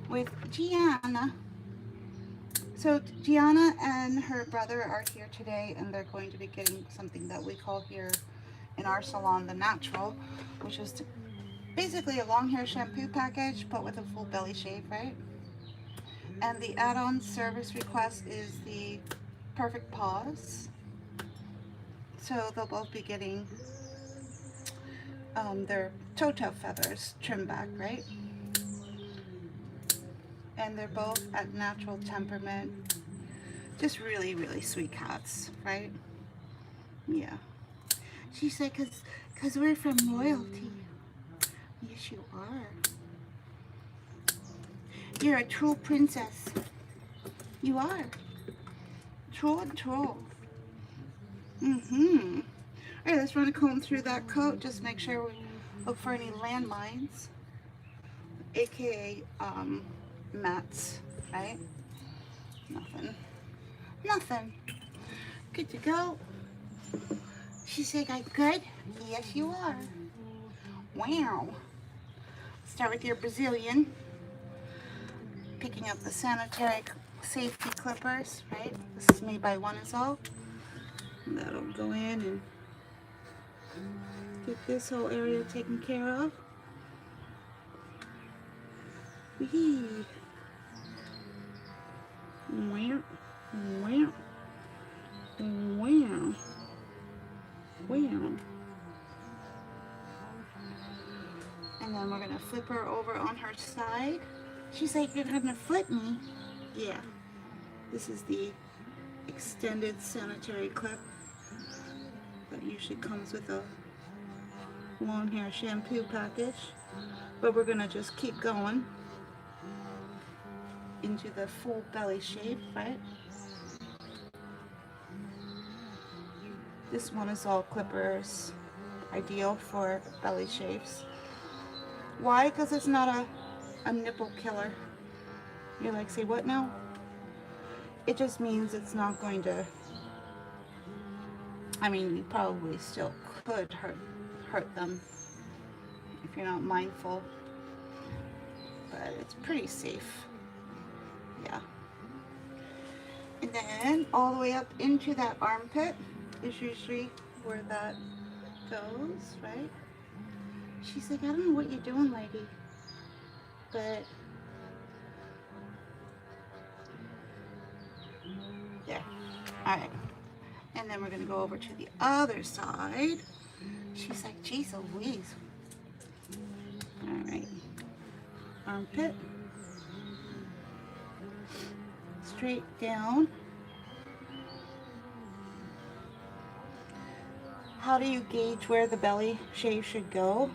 with Gianna. So Gianna and her brother are here today, and they're going to be getting something that we call here in our salon the natural, which is basically a long hair shampoo package, but with a full belly shave, right? And the add-on service request is the perfect pause. So they'll both be getting their toe feathers trimmed back, right? And they're both at natural temperament. Just really, really sweet cats, right? Yeah. She said, cause we're from royalty. Yes, you are. You're a true princess. You are. True and true. Mm-hmm. All right, let's run a comb through that coat. Just make sure we look for any landmines, aka mats, right? Nothing. Nothing. Good to go. She said, "I good." Yes, you are. Wow. Start with your Brazilian. Picking up the sanitary safety clippers, right? This is made by One Is All. That'll go in and get this whole area taken care of. Wee. Wow. Wow. Wow. Wow. And then we're gonna flip her over on her side. She's like, "You're gonna flip me?" Yeah. This is the extended sanitary clip that usually comes with a long hair shampoo package. But we're gonna just keep going into the full belly shape, right? This One Is All clippers, ideal for belly shapes. Why? Because it's not a nipple killer. You're like, say what now? It just means it's not going to, I mean, you probably still could hurt them if you're not mindful, but it's pretty safe. Yeah. And then all the way up into that armpit is usually where that goes, right? She's like, "I don't know what you're doing, lady, but there." All right. And then we're gonna go over to the other side. She's like, "Geez Louise." All right. Armpit. Straight down. How do you gauge where the belly shave should go?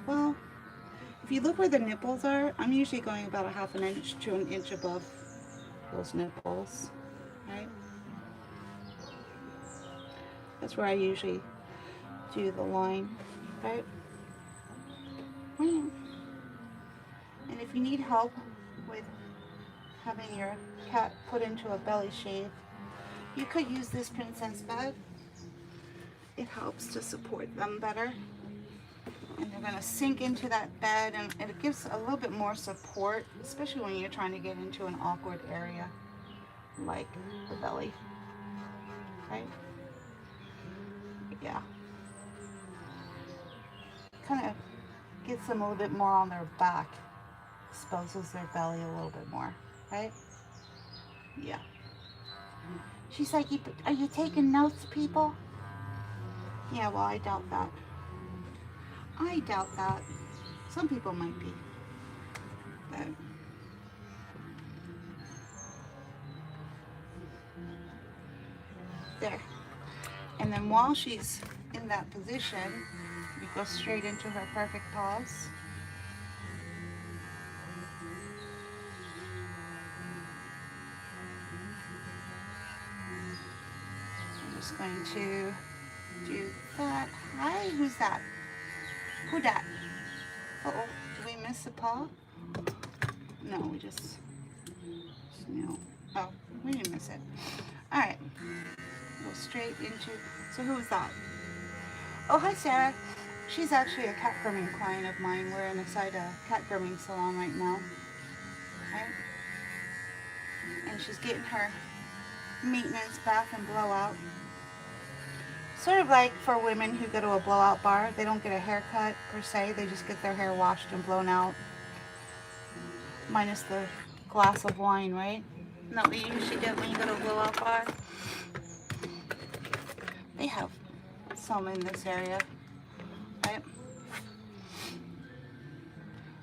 Well, if you look where the nipples are, I'm usually going about a half an inch to an inch above those nipples, right? That's where I usually do the line, right? And if you need help with having your cat put into a belly shave, you could use this princess bed. It helps to support them better. And they're gonna sink into that bed, and it gives a little bit more support, especially when you're trying to get into an awkward area like the belly, right? Yeah. Kind of gets them a little bit more on their back, exposes their belly a little bit more, right? Yeah. She's like, "Are you taking notes, people?" Yeah, well, I doubt that. I doubt that. Some people might be, but there. And then while she's in that position, we go straight into her perfect pause. I'm just going to do that. Hi, who's that? Who dat? Uh-oh, did we miss a paw? No, we just no. Oh, we didn't miss it. All right, go straight into, so who's that? Oh, hi, Sarah. She's actually a cat grooming client of mine. We're inside a cat grooming salon right now. Right? she's getting her maintenance bath and blowout. Sort of like for women who go to a blowout bar, they don't get a haircut per se, they just get their hair washed and blown out. Minus the glass of wine, right? Isn't that what you usually get when you go to a blowout bar? They have some in this area, right?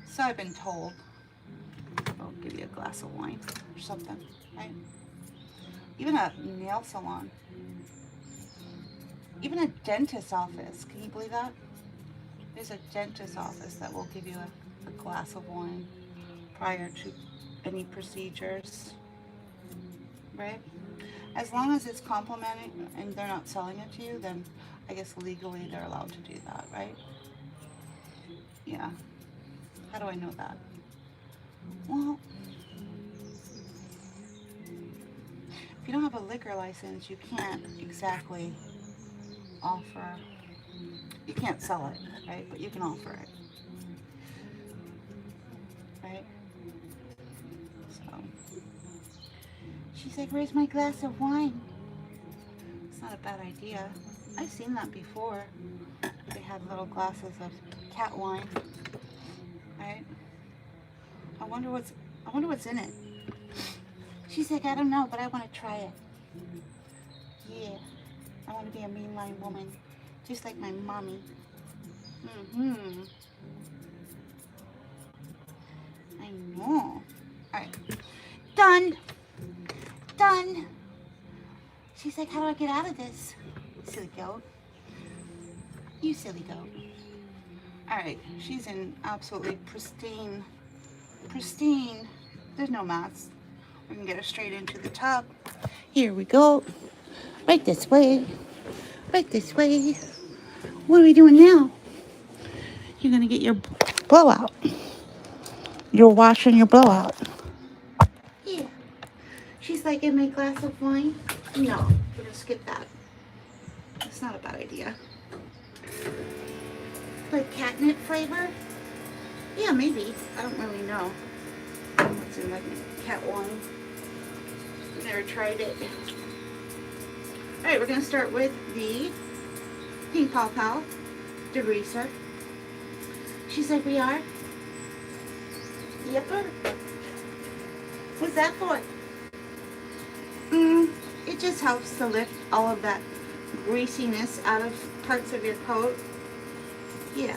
So I've been told. I'll give you a glass of wine or something, right? Even a nail salon. Even a dentist's office. Can you believe that? There's a dentist's office that will give you a glass of wine prior to any procedures, right? As long as it's complimented and they're not selling it to you, then I guess legally they're allowed to do that, right? Yeah. How do I know that? Well, if you don't have a liquor license, you can't exactly offer, you can't sell it, right? But you can offer it, right? So, she's like, where's my glass of wine? It's not a bad idea. I've seen that before. They have little glasses of cat wine, right? I wonder what's in it. She's like, I don't know, but I want to try it. Yeah, I want to be a mainline woman, just like my mommy. I know. Alright. Done. Done. She's like, how do I get out of this? Silly goat. You silly goat. Alright, she's in absolutely pristine. There's no mats. We can get her straight into the tub. Here we go. Right this way. Right this way. What are we doing now? You're going to get your blowout. Your wash and your blowout. Yeah. She's like, in my glass of wine? No, we're going to skip that. It's not a bad idea. Like catnip flavor? Yeah, maybe. I don't really know what's in like cat wine. Never tried it. Alright, we're going to start with the Pink Paw Pal degreaser. She's like, we are? Yepper. What's that for? It just helps to lift all of that greasiness out of parts of your coat. Yeah.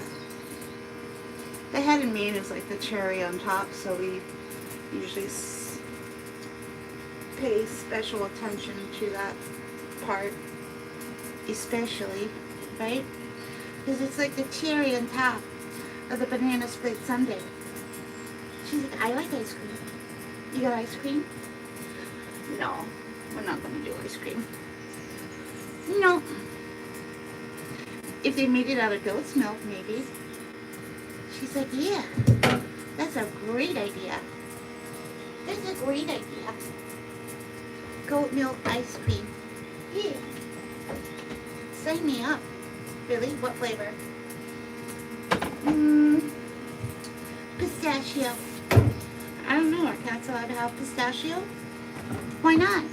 The head and mane is like the cherry on top, so we usually pay special attention to that part, especially, right? Because it's like the cherry on top of the banana split sundae. She's like, I like ice cream. You got ice cream? No, we're not going to do ice cream. No. If they made it out of goat's milk, maybe. She's like, yeah, that's a great idea. That's a great idea. Goat milk ice cream. Yeah. Sign me up. Really? What flavor? Pistachio. I don't know. Are cats allowed to have pistachio? Why not?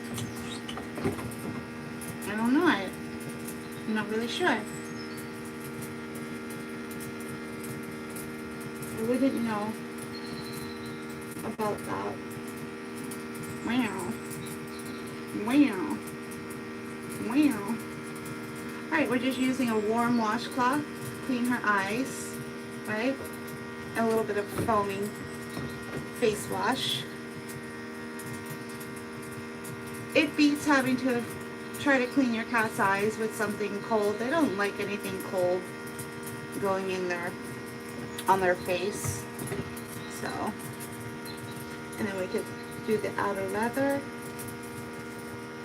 I don't know. I'm not really sure. I wouldn't know about that. Wow. Wow. Wow. Alright, we're just using a warm washcloth to clean her eyes, right? A little bit of foaming face wash. It beats having to try to clean your cat's eyes with something cold. They don't like anything cold going in there on their face. So, and then we could do the outer leather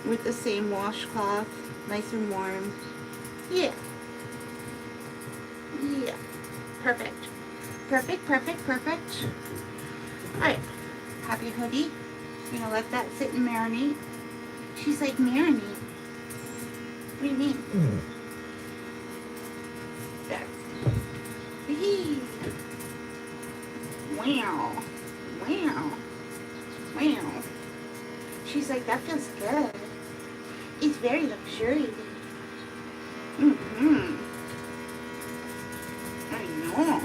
with the same washcloth, nice and warm. Yeah. Yeah. Perfect. Perfect, perfect, perfect. Alright. Happy hoodie. We're gonna let that sit and marinate. She's like, marinate? What do you mean? There. Whee. Wow. Wow. Wow. She's like, that feels good. It's very luxurious. Mm-hmm. I know.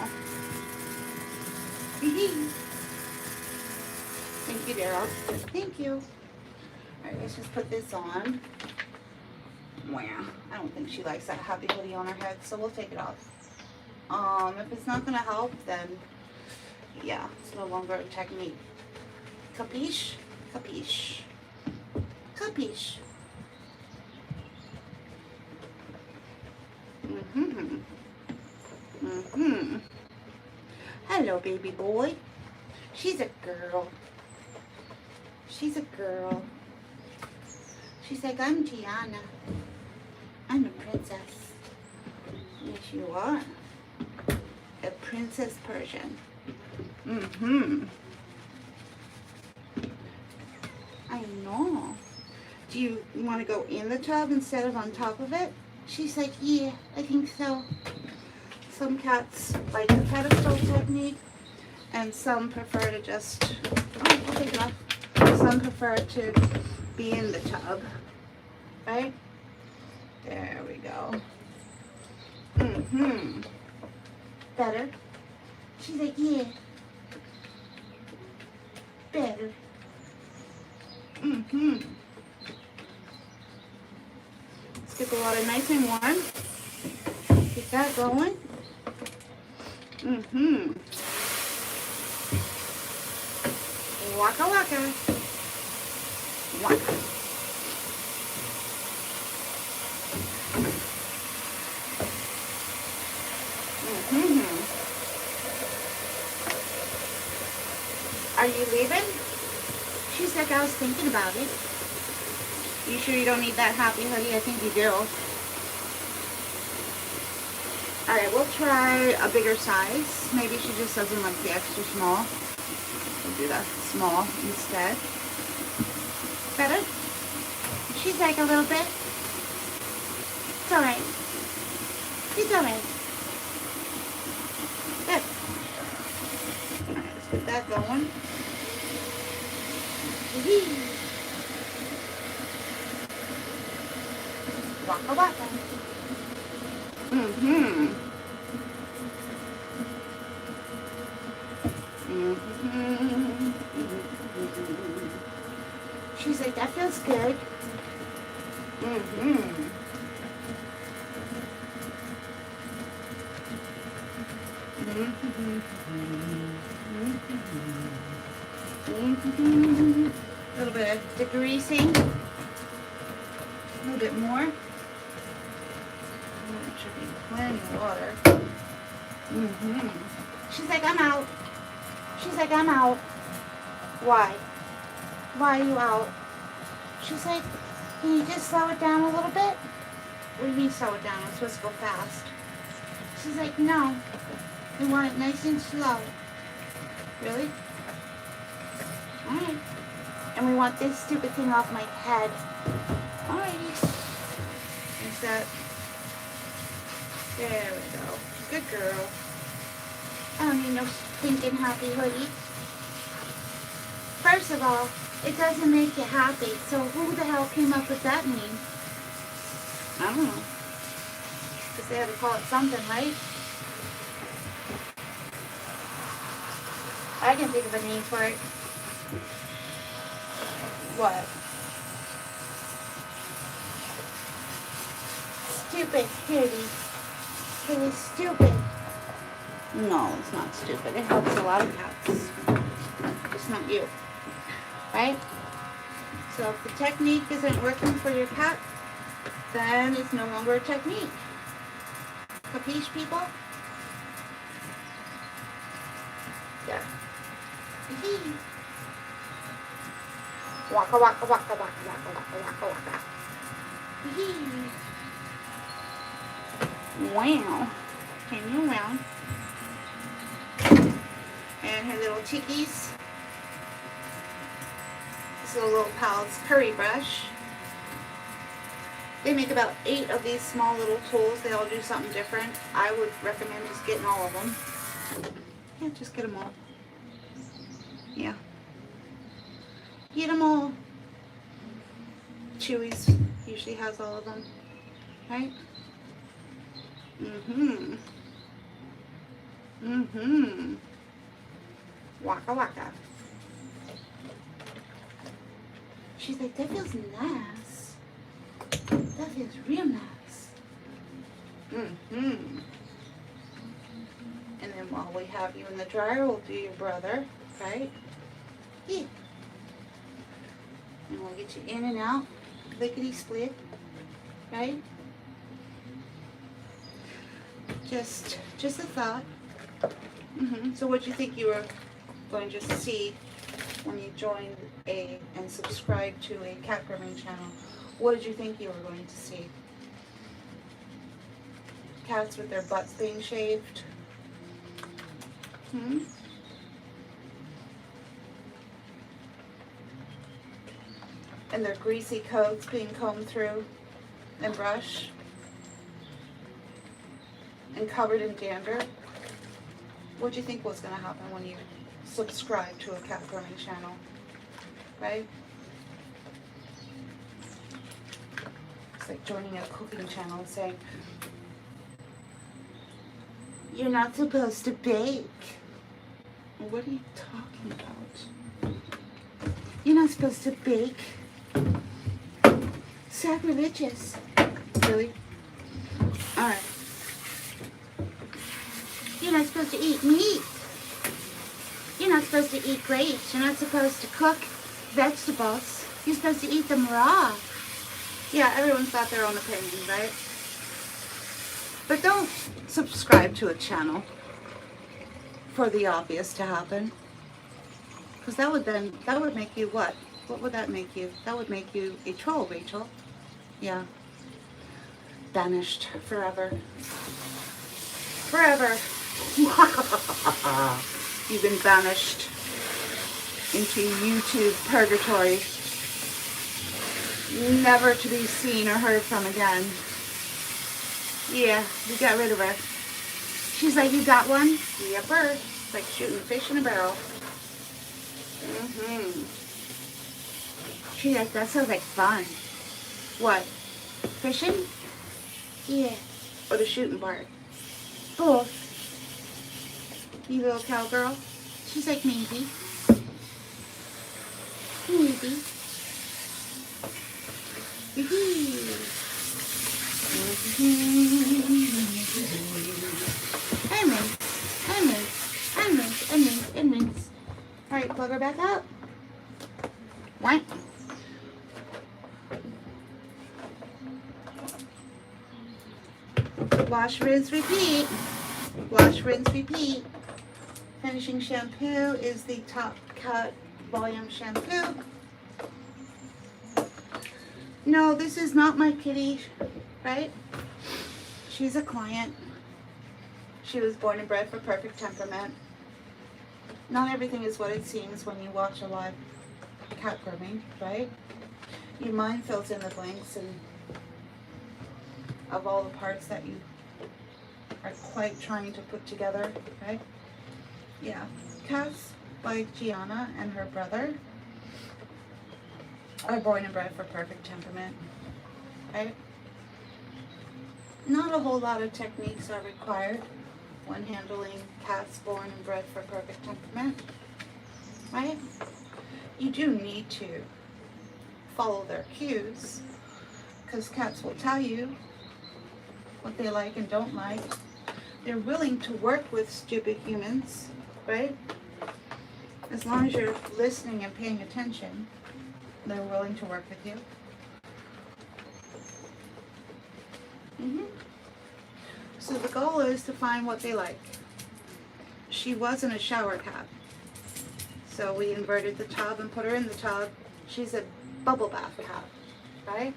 Thank you, Daryl. Thank you. Alright, let's just put this on. Wow. I don't think she likes that happy hoodie on her head, so we'll take it off. If it's not gonna help, then yeah, it's no longer a technique. Capiche? Capiche. Capiche. Mm-hmm. Mm-hmm. Hello, baby boy. She's a girl. She's a girl. She's like, I'm Gianna. I'm a princess. Yes, you are. A princess Persian. Mm-hmm. I know. Do you want to go in the tub instead of on top of it? She's like, yeah, I think so. Some cats like the pedestal technique, and some prefer to just, oh, I'll take it off. Some prefer to be in the tub, right? There we go. Mm-hmm. Better? She's like, yeah. Better. Mm-hmm. Let's get the water nice and warm. Get that going. Mm-hmm. Waka waka. Waka. Mm-hmm. Are you leaving? She's like, I was thinking about it. You sure you don't need that happy hoodie? I think you do. Alright, we'll try a bigger size. Maybe she just doesn't like the extra small. We'll do that small instead. Better? She's like, a little bit. It's alright. It's alright. Good. Alright, let's get that going. Waka waka. Mm-hmm. Mm-hmm. She's like, that feels good. Mm-hmm. Mm-hmm. A little bit of degreasing. A little bit more. Should be plenty of water. Mm-hmm. She's like, I'm out. She's like, I'm out. Why? Why are you out? She's like, can you just slow it down a little bit? What do you mean slow it down? I'm supposed to go fast. She's like, no. We want it nice and slow. Really? Alright. And we want this stupid thing off my head. Alrighty. Is that... There we go. Good girl. I don't need no stinking happy hoodie. First of all, it doesn't make you happy. So who the hell came up with that name? I don't know. Guess they had to call it something, right? I can think of a name for it. What? Stupid hoodie. It is stupid. No, it's not stupid. It helps a lot of cats. Just not you. Right? So if the technique isn't working for your cat, then it's no longer a technique. Capiche, people? Yeah. Waka waka waka waka waka waka waka waka. Wow. Turn you around. And her little chickies. This little pal's curry brush. They make about 8 of these small little tools. They all do something different. I would recommend just getting all of them. Yeah, just get them all. Yeah. Get them all. Chewy's usually has all of them, right? Waka waka. She's like, that feels nice. That feels real nice. And then while we have you in the dryer, we'll do your brother, right? Yeah. And we'll get you in and out, lickety split, right? Just a thought. So what do you think you were going to see when you joined and subscribed to a cat grooming channel? What did you think you were going to see? Cats with their butts being shaved? And their greasy coats being combed through and brushed and covered in dander? What do you think was going to happen when you subscribed to a cat grooming channel, right? It's like joining a cooking channel and saying, you're not supposed to bake. What are you talking about? You're not supposed to bake. Sacrilegious. Really? Alright. You're not supposed to eat meat. You're not supposed to eat grapes. You're not supposed to cook vegetables. You're supposed to eat them raw. Yeah, everyone's got their own opinion, right? But don't subscribe to a channel for the obvious to happen. Because that would make you what? What would that make you? That would make you a troll, Rachel. Yeah. Banished forever. Forever. You've been banished into YouTube purgatory. Never to be seen or heard from again. Yeah, we got rid of her. She's like, you got one? Yepper. It's like shooting fish in a barrel. She's like, that sounds like fun. What? Fishing? Yeah. Or the shooting part? Both. You little cowgirl? She's like, maybe. Maybe. And rinse. Alright, plug her back up. What? Wash, rinse, repeat. Wash, rinse, repeat. Finishing shampoo is the Top Cut Volume Shampoo. No, this is not my kitty, right? She's a client. She was born and bred for perfect temperament. Not everything is what it seems when you watch a live cat grooming, right? Your mind fills in the blanks and of all the parts that you are quite trying to put together, right? Yeah, cats like Gianna and her brother are born and bred for perfect temperament, right? Not a whole lot of techniques are required when handling cats born and bred for perfect temperament, right? You do need to follow their cues, because cats will tell you what they like and don't like. They're willing to work with stupid humans, right? As long as you're listening and paying attention, they're willing to work with you. So the goal is to find what they like. She wasn't a shower cat, so we inverted the tub and put her in the tub. She's a bubble bath cat, right?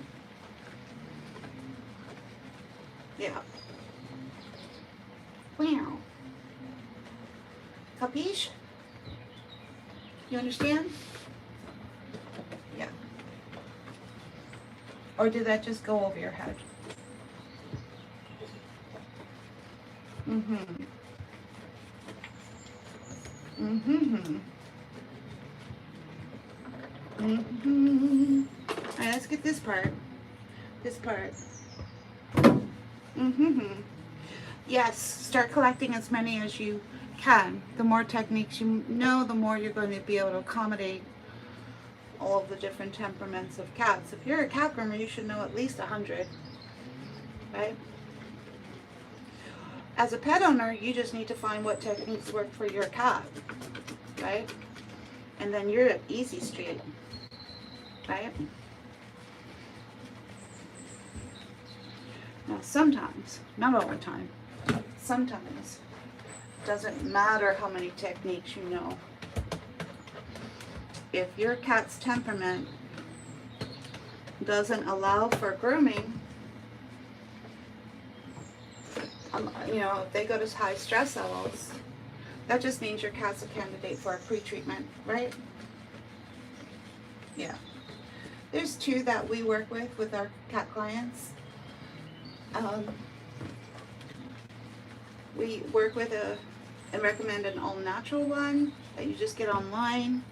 Yeah. Wow. Capiche? You understand? Yeah. Or did that just go over your head? Alright, let's get this part. This part. Yes, start collecting as many as you can. The more techniques you know, the more you're going to be able to accommodate all of the different temperaments of cats. If you're a cat groomer, you should know at least 100, right? As a pet owner, you just need to find what techniques work for your cat, right? And then you're at easy street, right? Now sometimes, not all the time, sometimes, it doesn't matter how many techniques you know. If your cat's temperament doesn't allow for grooming, you know, if they go to high stress levels, that just means your cat's a candidate for a pre-treatment, right? Yeah. There's two that we work with our cat clients. We work with and recommend an all-natural one that you just get online,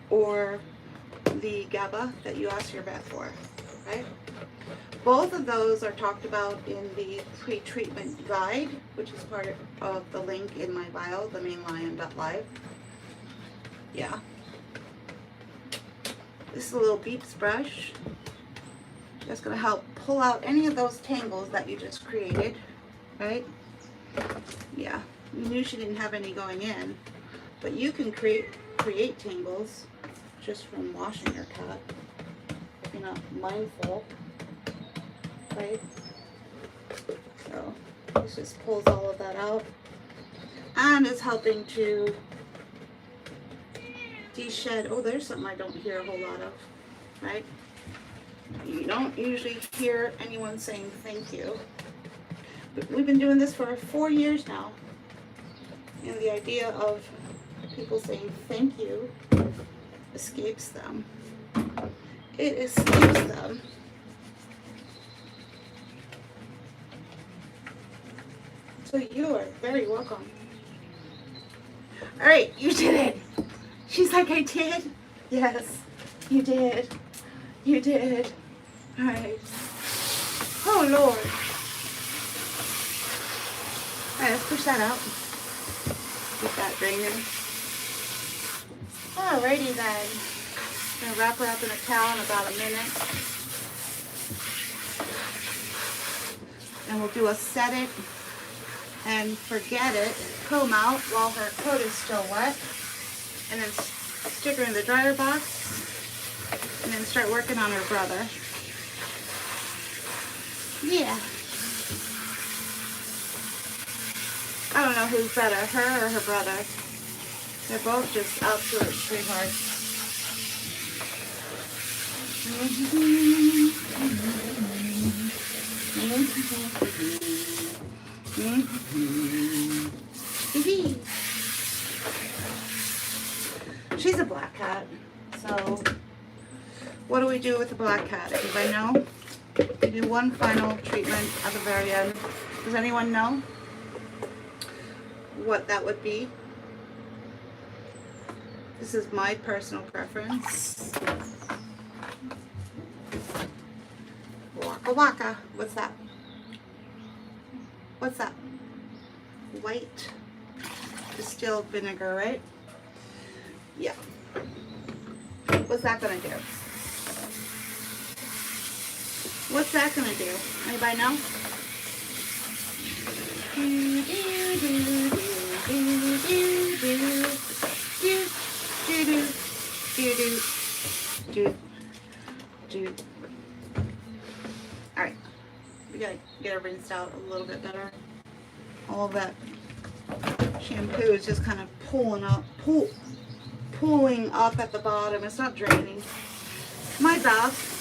or the GABA that you ask your vet for, right? Both of those are talked about in the pre-treatment guide, which is part of the link in my bio, themainlion.live. Yeah. This is a little beeps brush. That's going to help pull out any of those tangles that you just created, right? Yeah, you knew she didn't have any going in, but you can create tangles just from washing your cat if you're not mindful, right? So this just pulls all of that out and is helping to de-shed. Oh, there's something I don't hear a whole lot of, right? You don't usually hear anyone saying thank you. But we've been doing this for 4 years now. And the idea of people saying thank you escapes them. It escapes them. So you are very welcome. All right, you did it. She's like, I did? Yes, you did. You did. All right. Oh, Lord. All right, let's push that out. Get that draining. Alrighty then. I'm gonna wrap her up in a towel in about a minute. And we'll do a set it and forget it comb out while her coat is still wet. And then stick her in the dryer box. And then start working on her brother. Yeah. I don't know who's better, her or her brother. They're both just absolute sweethearts. She's a black cat, so what do we do with the black cat? Anybody know? We do one final treatment at the very end. Does anyone know what that would be? This is my personal preference. Waka waka. What's that? What's that? White distilled vinegar, right? Yeah. What's that gonna do? What's that gonna do? Anybody know? Alright. We gotta get her rinsed out a little bit better. All that shampoo is just kind of pulling up at the bottom. It's not draining. My bath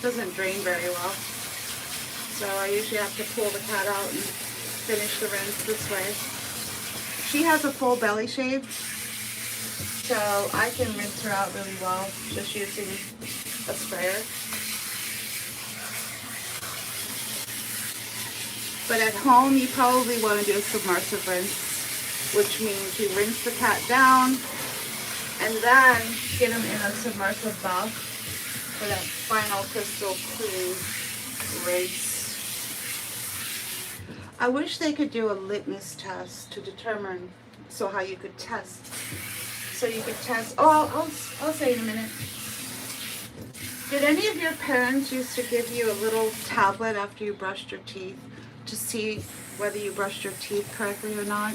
doesn't drain very well, so I usually have to pull the cat out and finish the rinse this way. She has a full belly shave, so I can rinse her out really well just using a sprayer. But at home, you probably want to do a submersive rinse, which means you rinse the cat down and then get them in a submersive bath. for that final crystal clean rinse. I wish they could do a litmus test to determine, so how you could test. So you could test, I'll say in a minute. Did any of your parents used to give you a little tablet after you brushed your teeth to see whether you brushed your teeth correctly or not?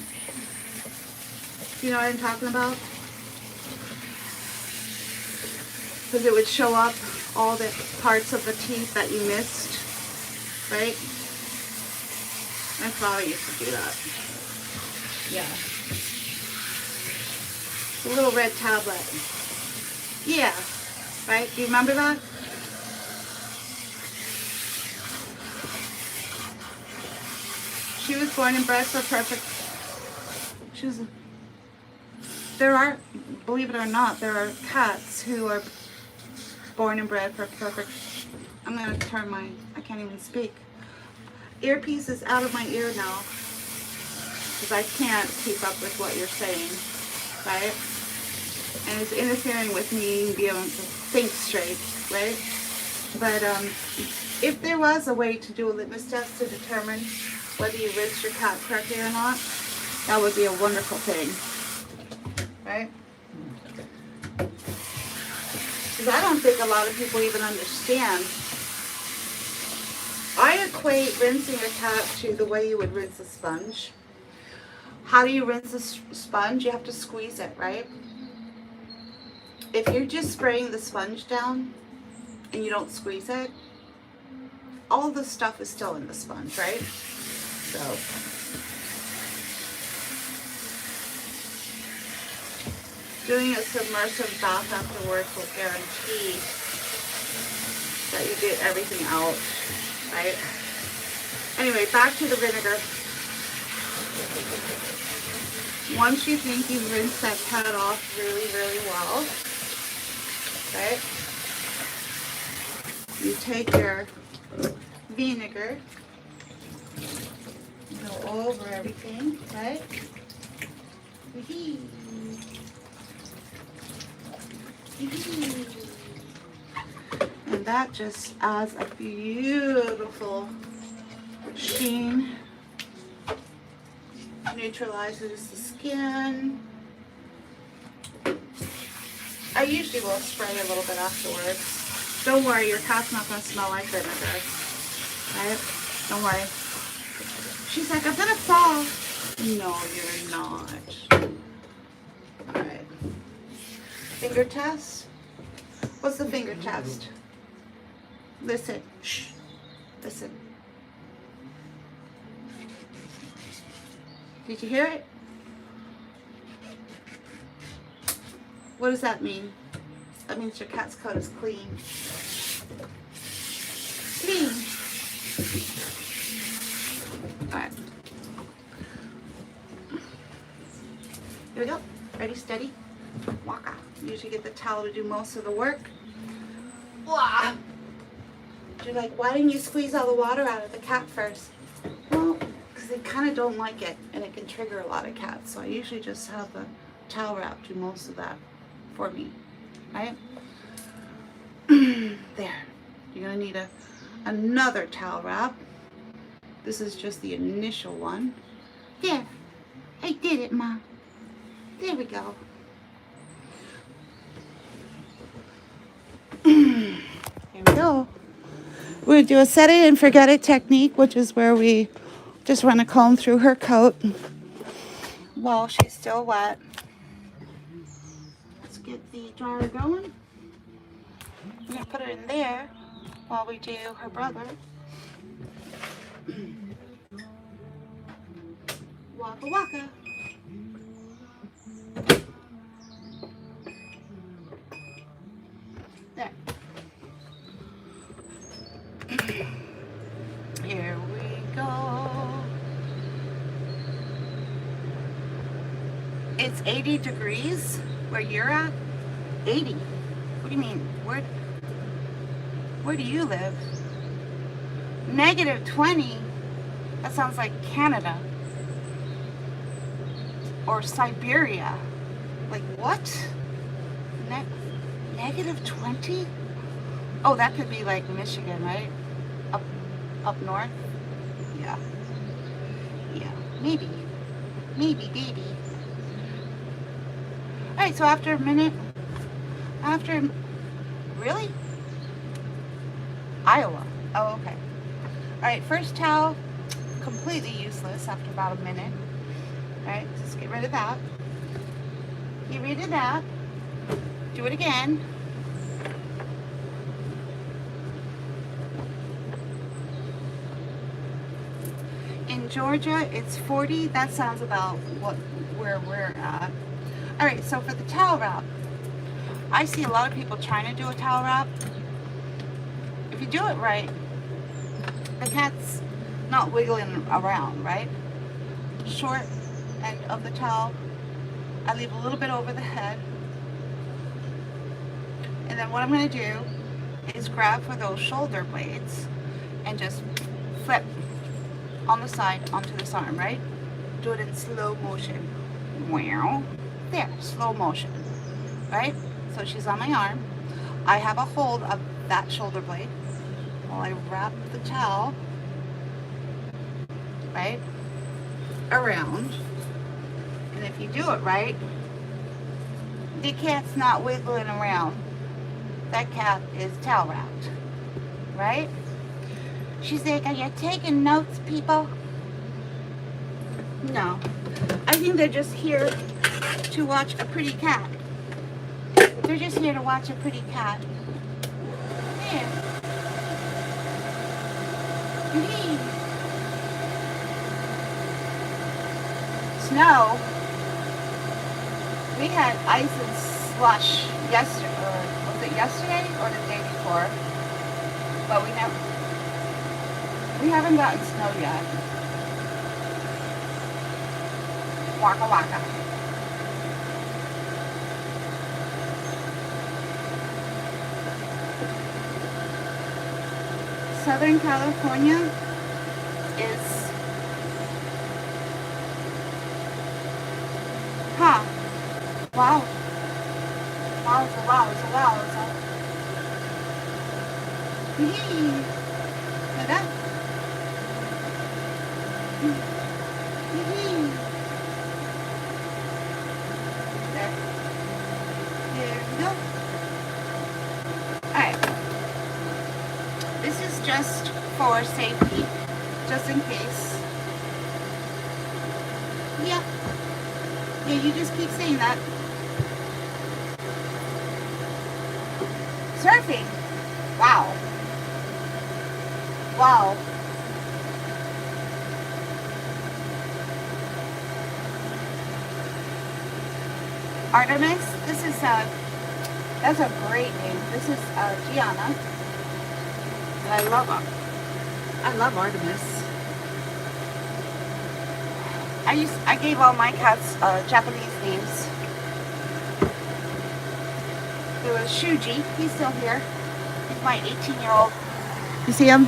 You know what I'm talking about? Because it would show up all the parts of the teeth that you missed, right? My father used to do that. Yeah. The little red tablet. Yeah. Right? Do you remember that? She was born and bred for perfect. There are, believe it or not, there are cats who are born and bred for perfect. I'm going to turn I can't even speak. Earpiece is out of my ear now because I can't keep up with what you're saying, right? And it's interfering with me being able to think straight, right? But if there was a way to do a litmus test to determine whether you rinsed your cat correctly or not, that would be a wonderful thing, right? Because I don't think a lot of people even understand. I equate rinsing a cat to the way you would rinse a sponge. How do you rinse a sponge? You have to squeeze it, right? If you're just spraying the sponge down and you don't squeeze it, all the stuff is still in the sponge, right? So, doing a submersive bath afterwards will guarantee that you get everything out, right? Anyway, back to the vinegar. Once you think you've rinsed that cat off really, really well, right? You take your vinegar, go over everything, right? And that just adds a beautiful sheen. Neutralizes the skin. I usually will spray a little bit afterwards. Don't worry, your cat's not going to smell like vinegar. Right? Don't worry. She's like, I'm going to fall. No, you're not. Alright. Finger test? What's the finger test? Listen. Shh. Listen. Did you hear it? What does that mean? That means your cat's coat is clean. Clean. Alright. Here we go. Ready, steady. Waka. Usually get the towel to do most of the work. Wah. You're like, why didn't you squeeze all the water out of the cat first? Well, because they kind of don't like it and it can trigger a lot of cats. So I usually just have the towel wrap do most of that for me, right? There. You're going to need another towel wrap. This is just the initial one. There. I did it, Ma. There we go. Here we go. We're going to do a set it and forget it technique, which is where we just run a comb through her coat while she's still wet. Let's get the dryer going. We're going to put it in there while we do her brother. Waka waka. There. Here we go. It's 80 degrees where you're at? 80? What do you mean? Where do you live? Negative 20? That sounds like Canada. Or Siberia. Like what? Negative 20? Oh, that could be like Michigan, right? Up, up north. Yeah, yeah, maybe, baby. All right, so after a minute, after, really? Iowa. Oh, okay. All right, first towel, completely useless after about a minute. All right, just get rid of that. Get rid of that. Do it again. In Georgia, it's 40. That sounds about where we're at. All right, so for the towel wrap, I see a lot of people trying to do a towel wrap. If you do it right, the cat's not wiggling around, right? Short end of the towel, I leave a little bit over the head. And then what I'm going to do is grab for those shoulder blades and just flip on the side onto this arm, right? Do it in slow motion. Wow. There, slow motion, right? So she's on my arm. I have a hold of that shoulder blade while I wrap the towel, right, around. And if you do it right, the cat's not wiggling around. That cat is towel wrapped, right? She's like, are you taking notes, people? No. I think they're just here to watch a pretty cat. They're just here to watch a pretty cat. There. Snow. We had ice and slush yesterday, or was it yesterday or the day before? But we haven't gotten snow yet. Waka waka. Southern California is, wow. Wowza. Look at that. There we go. Alright. This is just for safety, just in case. Yeah, you just keep saying that. Surfing. Wow. Artemis, that's a great name. This is Gianna. And I love Artemis. I gave all my cats Japanese names. There was Shuji, he's still here. He's my 18-year-old. You see him?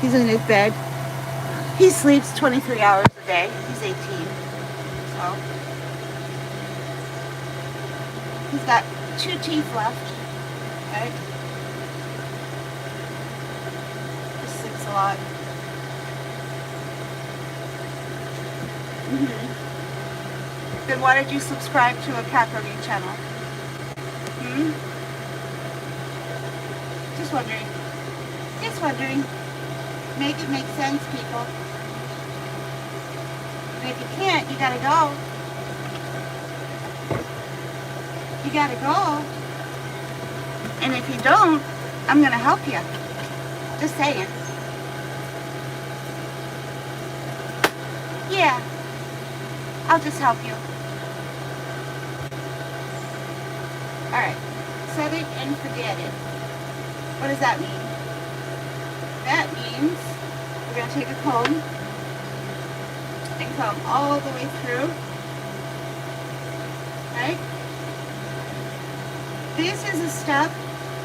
He's in his bed. He sleeps 23 hours a day. He's 18. So he's got 2 teeth left. Right? He sleeps a lot. Then why did you subscribe to a cat grooming channel? Just wondering. Make it make sense, people. And if you can't, you gotta go. And if you don't, I'm gonna help you. Just saying. Yeah. I'll just help you. Alright. Set it and forget it. What does that mean? That means we're going to take a comb and comb all the way through. Right? This is a step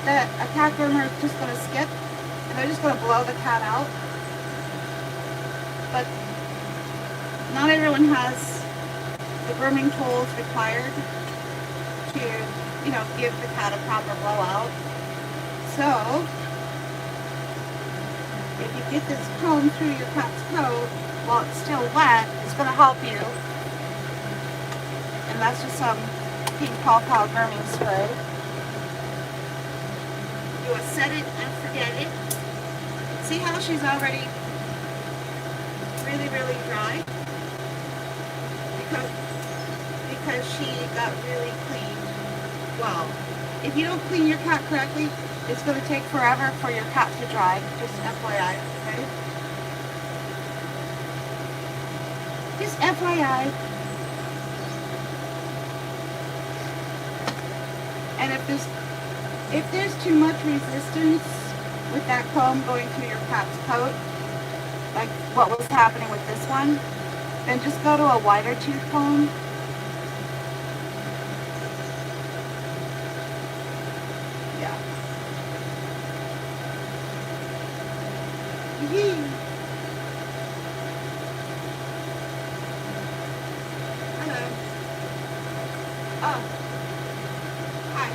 that a cat groomer is just going to skip, and they're just going to blow the cat out. But not everyone has the grooming tools required to, give the cat a proper blowout. So, if you get this comb through your cat's coat while it's still wet, it's going to help you. And that's just some pink paw paw grooming spray. You will set it and forget it. See how she's already really, really dry? Because she got really cleaned. Well, if you don't clean your cat correctly, it's going to take forever for your cat to dry. Just FYI, okay? Just FYI. And if there's too much resistance with that comb going through your cat's coat, like what was happening with this one, then just go to a wider tooth comb. Yeah. Hello. Oh. Hi.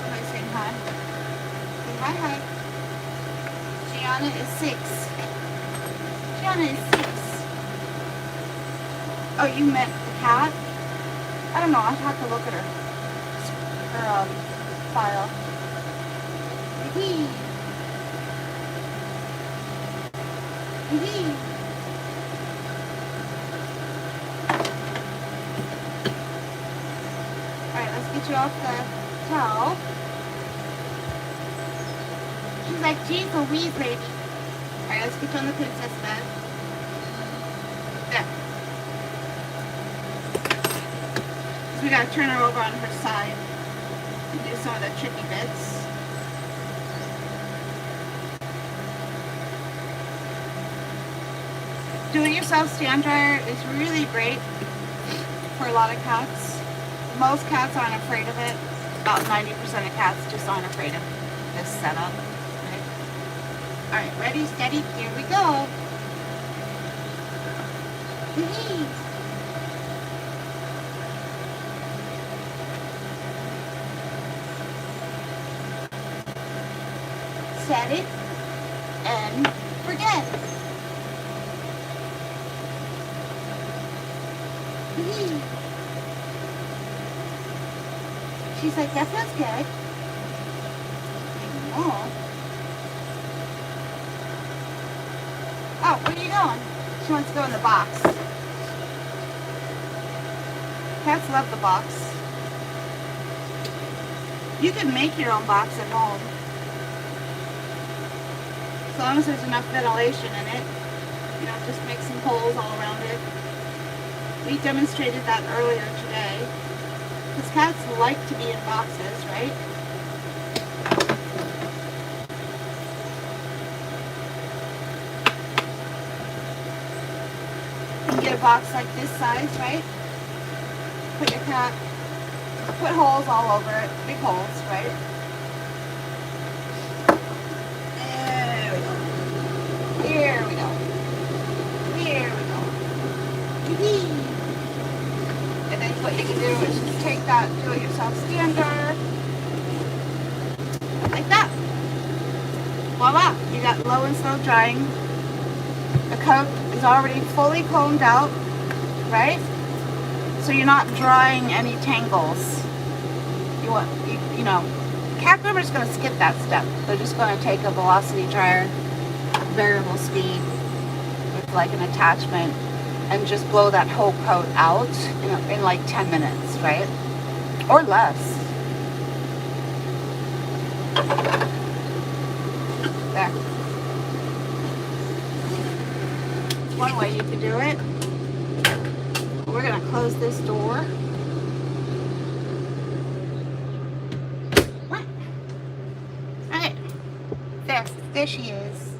Somebody saying hi. Say hi, hi. Gianna is 6. Gianna is 6. Oh, you meant the cat? I don't know. I'd have to look at her file. Alright, let's get you off the towel. She's like, geez Louise, baby. Alright, let's get you on the princess bed. There. So we gotta turn her over on her side and do some of the tricky bits. Do-it-yourself stand dryer is really great for a lot of cats. Most cats aren't afraid of it. About 90% of cats just aren't afraid of this setup. Okay. Alright, ready, steady, here we go. Set it and forget. She's like, that feels good. Oh. Oh, where are you going? She wants to go in the box. Cats love the box. You can make your own box at home. As long as there's enough ventilation in it. You know, just make some holes all around it. We demonstrated that earlier today. Because cats like to be in boxes, right? You can get a box like this size, right? Put your cat, put holes all over it, big holes, right? There we go. Here we go. Here we go. And then what you can do is just take that do-it-yourself stand dryer, like that. Voila, you got low and slow drying. The coat is already fully combed out, right? So you're not drying any tangles. You know, cat groomer's going to skip that step. They're just going to take a velocity dryer, variable speed, with like an attachment, and just blow that whole coat out in like 10 minutes, right? Or less. There. One way you could do it. We're gonna close this door. What? Alright. There she is.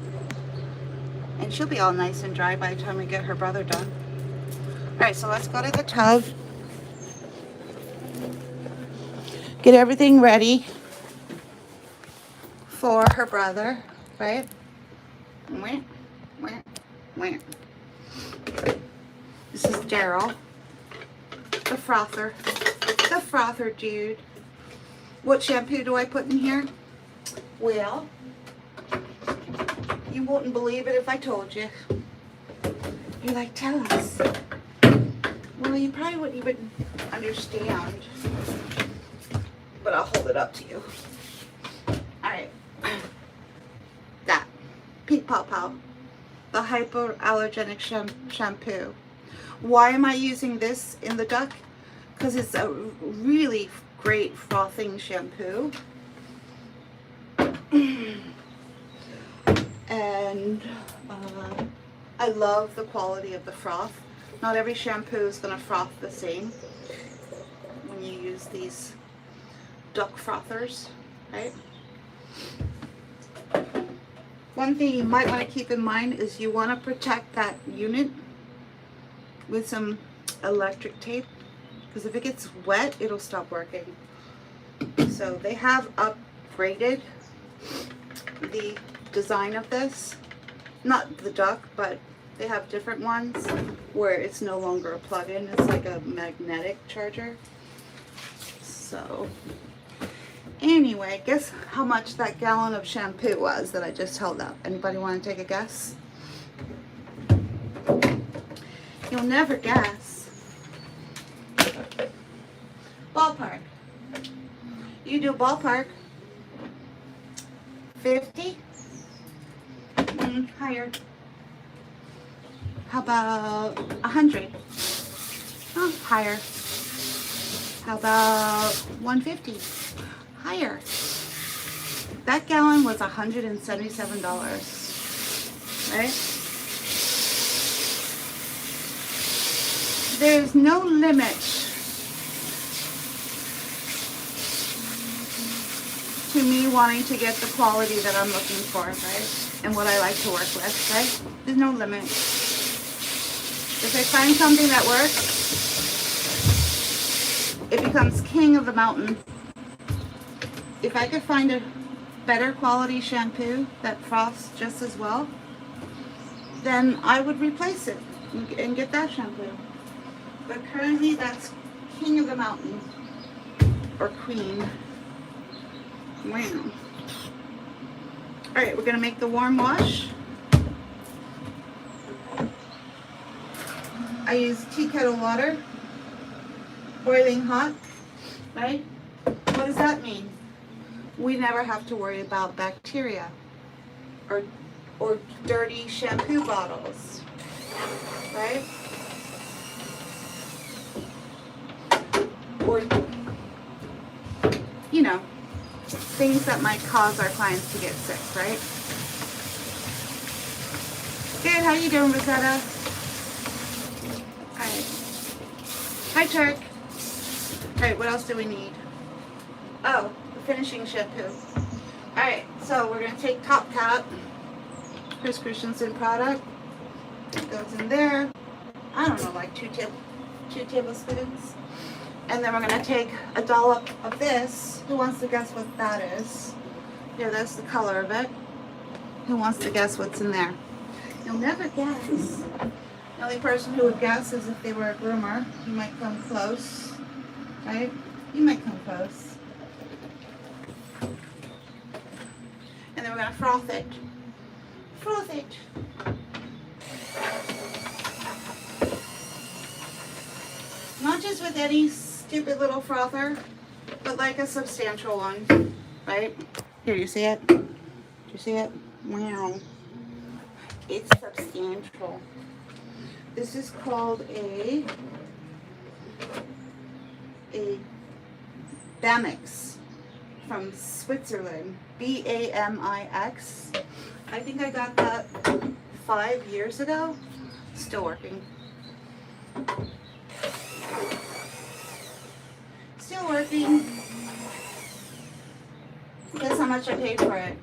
And she'll be all nice and dry by the time we get her brother done. Alright, so let's go to the tub. Get everything ready for her brother, right? Wait. This is Daryl, the frother. the frother, dude. What shampoo do I put in here? Well, you wouldn't believe it if I told you. You're like, tell us. Well, you probably wouldn't even understand. But I'll hold it up to you. Alright. That. Pink Pow Pow. The hypoallergenic shampoo. Why am I using this in the duck? Because it's a really great frothing shampoo. And I love the quality of the froth. Not every shampoo is going to froth the same when you use these duck frothers, right? One thing you might want to keep in mind is you want to protect that unit with some electric tape, because if it gets wet, it'll stop working. So they have upgraded the design of this. Not the duck, but they have different ones where it's no longer a plug-in. It's like a magnetic charger. So anyway, guess how much that gallon of shampoo was that I just held up? Anybody want to take a guess? You'll never guess. Ballpark. You do ballpark. 50? Higher. How about 100? Oh, higher. How about 150? Higher. That gallon was $177, right? There's no limit to me wanting to get the quality that I'm looking for, right? And what I like to work with, right? There's no limit. If I find something that works, it becomes king of the mountain. If I could find a better quality shampoo that froths just as well, then I would replace it and get that shampoo. But currently that's king of the mountain, or queen. Wow. Alright, we're going to make the warm wash. I use tea kettle water, boiling hot, right? What does that mean? We never have to worry about bacteria or dirty shampoo bottles, right? Or, you know, things that might cause our clients to get sick, right? Good, how you doing, Rosetta? Alright. Hi, Turk. Alright, what else do we need? Oh, the finishing shampoo. Alright, so we're going to take Top Cat, Chris Christensen product. It goes in there. I don't know, like two tablespoons. And then we're going to take a dollop of this. Who wants to guess what that is? Yeah, that's the color of it. Who wants to guess what's in there? You'll never guess. The only person who would guess is if they were a groomer. You might come close, right? You might come close. And then we're going to froth it. Froth it. Not just with any stupid little frother, but like a substantial one, right? Here, you see it? Do you see it? Wow. It's substantial. This is called a Bamix from Switzerland. B-A-M-I-X. I think I got that 5 years ago. Still working. Still working. Guess how much I paid for it?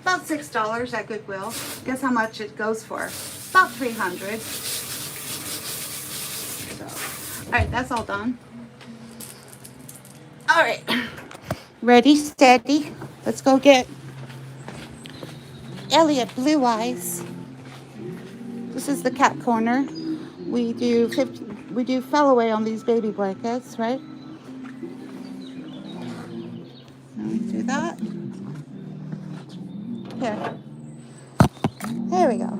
About $6 at Goodwill. Guess how much it goes for? About $300. So, alright, that's all done. Alright. Ready, steady. Let's go get Elliot Blue Eyes. This is the cat corner. We do we do Fellaway on these baby blankets, right? Now we do that. Here. There we go.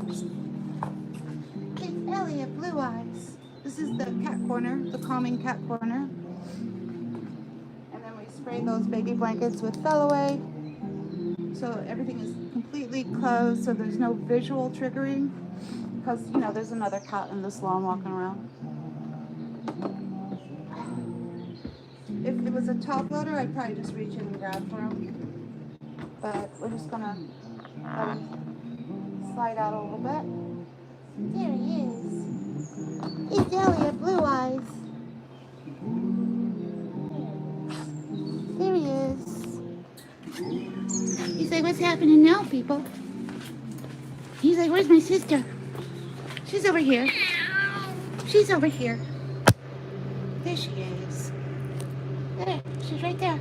Hey, Elliot, Blue Eyes. This is the cat corner, the calming cat corner. And then we spray those baby blankets with Fellaway. So everything is completely closed, so there's no visual triggering. Because, you know, there's another cat in the salon walking around. If it was a top loader, I'd probably just reach in and grab for him. But we're just gonna let him slide out a little bit. There he is. He's Elliot, Blue Eyes. There he is. He's like, what's happening now, people? He's like, where's my sister? She's over here. She's over here. There she is. There, she's right there.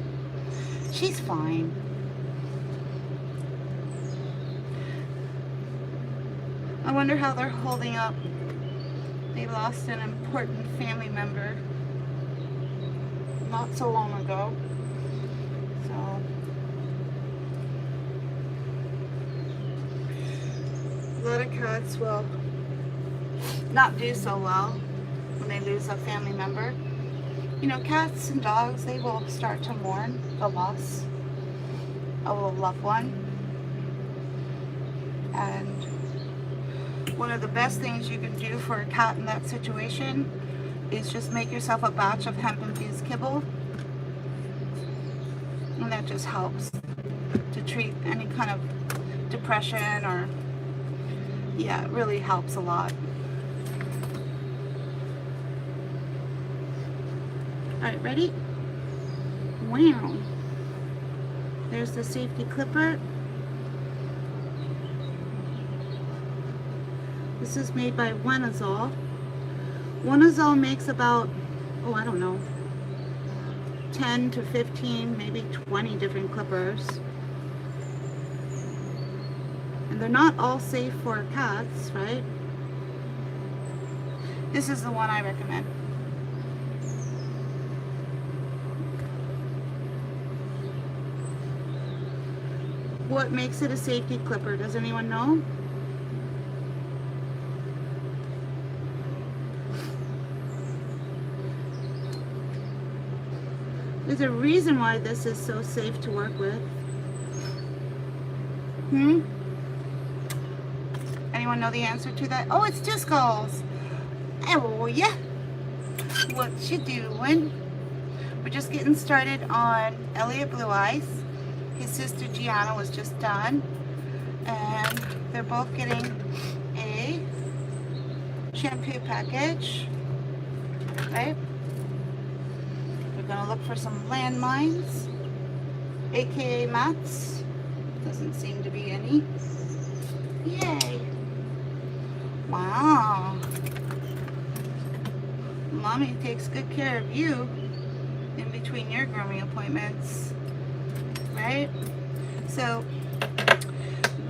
She's fine. I wonder how they're holding up. They lost an important family member not so long ago. So a lot of cats will not do so well when they lose a family member. You know, cats and dogs, they will start to mourn the loss of a loved one. And one of the best things you can do for a cat in that situation is just make yourself a batch of hemp-infused kibble. And that just helps to treat any kind of depression or, yeah, it really helps a lot. Alright, ready? Wow. There's the safety clipper. This is made by Wenazol. Wenazol makes about, oh, I don't know, 10 to 15, maybe 20 different clippers. And they're not all safe for cats, right? This is the one I recommend. What makes it a safety clipper? Does anyone know? There's a reason why this is so safe to work with. Anyone know the answer to that? Oh, it's Two Skulls. Oh, yeah. What you doing? We're just getting started on Elliot Blue Eyes. His sister Gianna was just done. And they're both getting a shampoo package. Right? We're going to look for some landmines, aka mats. Doesn't seem to be any. Yay! Wow! Mommy takes good care of you in between your grooming appointments, right? So,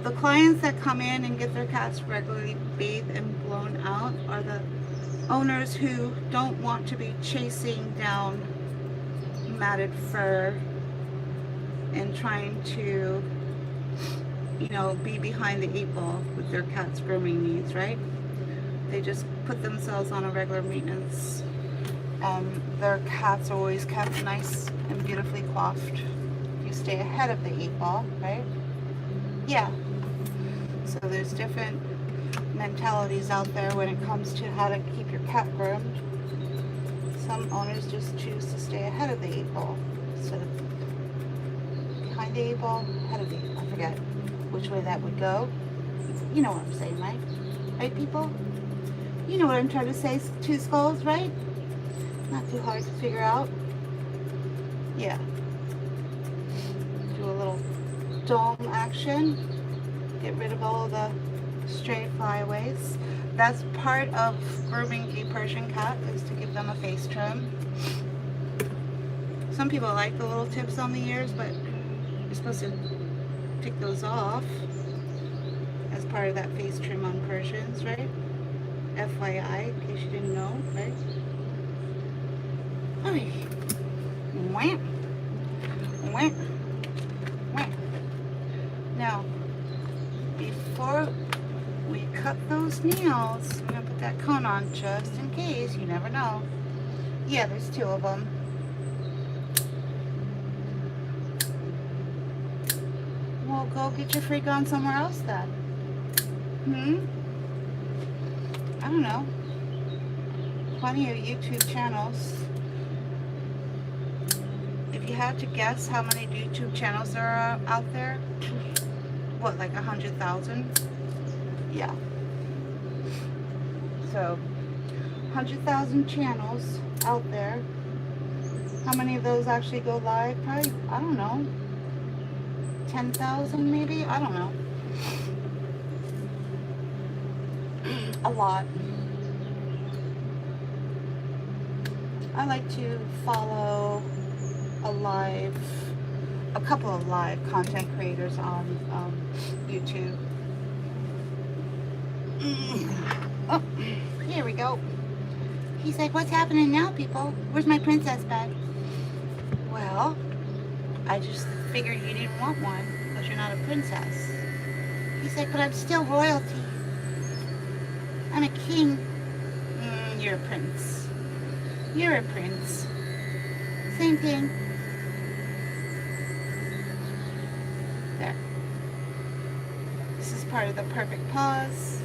the clients that come in and get their cats regularly bathed and blown out are the owners who don't want to be chasing down matted fur and trying to, you know, be behind the 8 ball with their cat's grooming needs, right? They just put themselves on a regular maintenance, and their cats are always kept nice and beautifully coiffed. You stay ahead of the 8 ball, right? Yeah. So there's different mentalities out there when it comes to how to keep your cat groomed. Some owners just choose to stay ahead of the 8 ball instead of behind the 8 ball, ahead of the 8 ball. I forget which way that would go. You know what I'm saying, right? Right, people? You know what I'm trying to say, Two Skulls, right? Not too hard to figure out. Yeah. Do a little dome action. Get rid of all the stray flyaways. That's part of grooming a Persian cat, is to give them a face trim. Some people like the little tips on the ears, but you're supposed to take those off as part of that face trim on Persians, right? FYI, in case you didn't know, right? Wham. Wham. Wham. Now, before we cut those nails, I'm going to put that cone on just in case. You never know. Yeah, there's 2 of them. Well, go get your freak on somewhere else then. I don't know. Plenty of YouTube channels. If you had to guess how many YouTube channels there are out there, what, like 100,000? Yeah. So, 100,000 channels out there. How many of those actually go live? Probably, I don't know, 10,000 maybe? I don't know. A lot. I like to follow a couple of live content creators on YouTube. Oh, here we go. He's like, what's happening now, people? Where's my princess bed? Well, I just figured you didn't want one because you're not a princess. He's like, but I'm still royalty. I'm a king. You're a prince. You're a prince. Same thing. There. This is part of the perfect pause.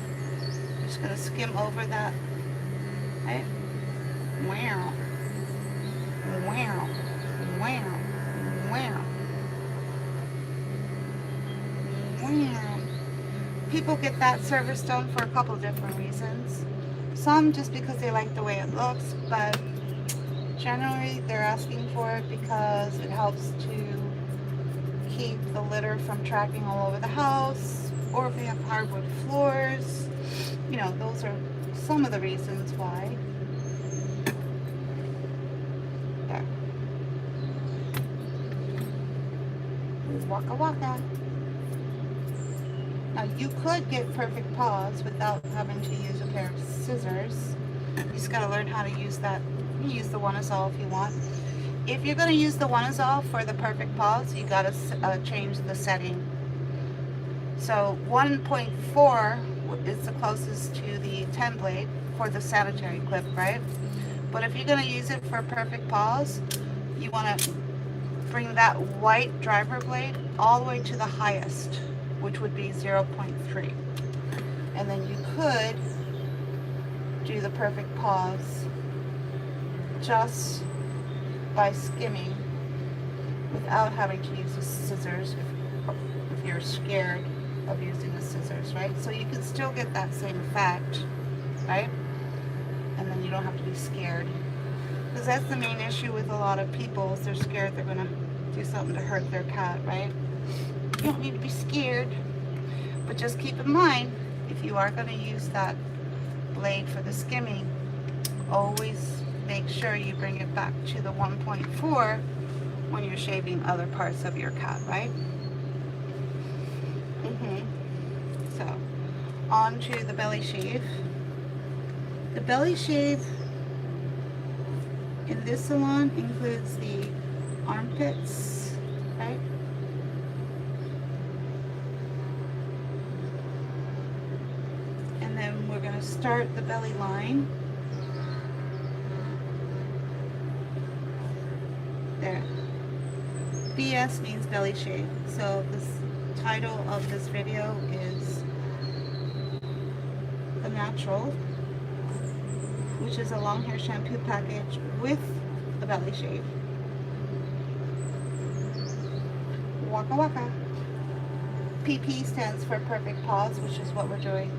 I'm just going to skim over that. Right? Wow. Wow. Wow. Wow. Wow. People get that service done for a couple different reasons. Some just because they like the way it looks, but generally they're asking for it because it helps to keep the litter from tracking all over the house, or if they have hardwood floors. You know, those are some of the reasons why. There. Waka waka. Now you could get perfect paws without having to use a pair of scissors. You just gotta learn how to use that. You can use the one-as-all if you want. If you're gonna use the one-as-all for the perfect paws, you gotta change the setting. So 1.4 is the closest to the 10 blade for the sanitary clip, right? But if you're gonna use it for perfect paws, you wanna bring that white driver blade all the way to the highest, which would be 0.3. And then you could do the perfect paws just by skimming without having to use the scissors if you're scared of using the scissors, right? So you can still get that same effect, right? And then you don't have to be scared. Because that's the main issue with a lot of people, is they're scared they're gonna do something to hurt their cat, right? You don't need to be scared, but just keep in mind, if you are gonna use that blade for the skimming, always make sure you bring it back to the 1.4 when you're shaving other parts of your cat, right? So, on to the belly shave. The belly shave in this salon includes the armpits, right? And then we're going to start the belly line. There. BS means belly shave. So this title of this video is The Natural, which is a long hair shampoo package with a belly shave. Waka waka. PP stands for perfect paws, which is what we're doing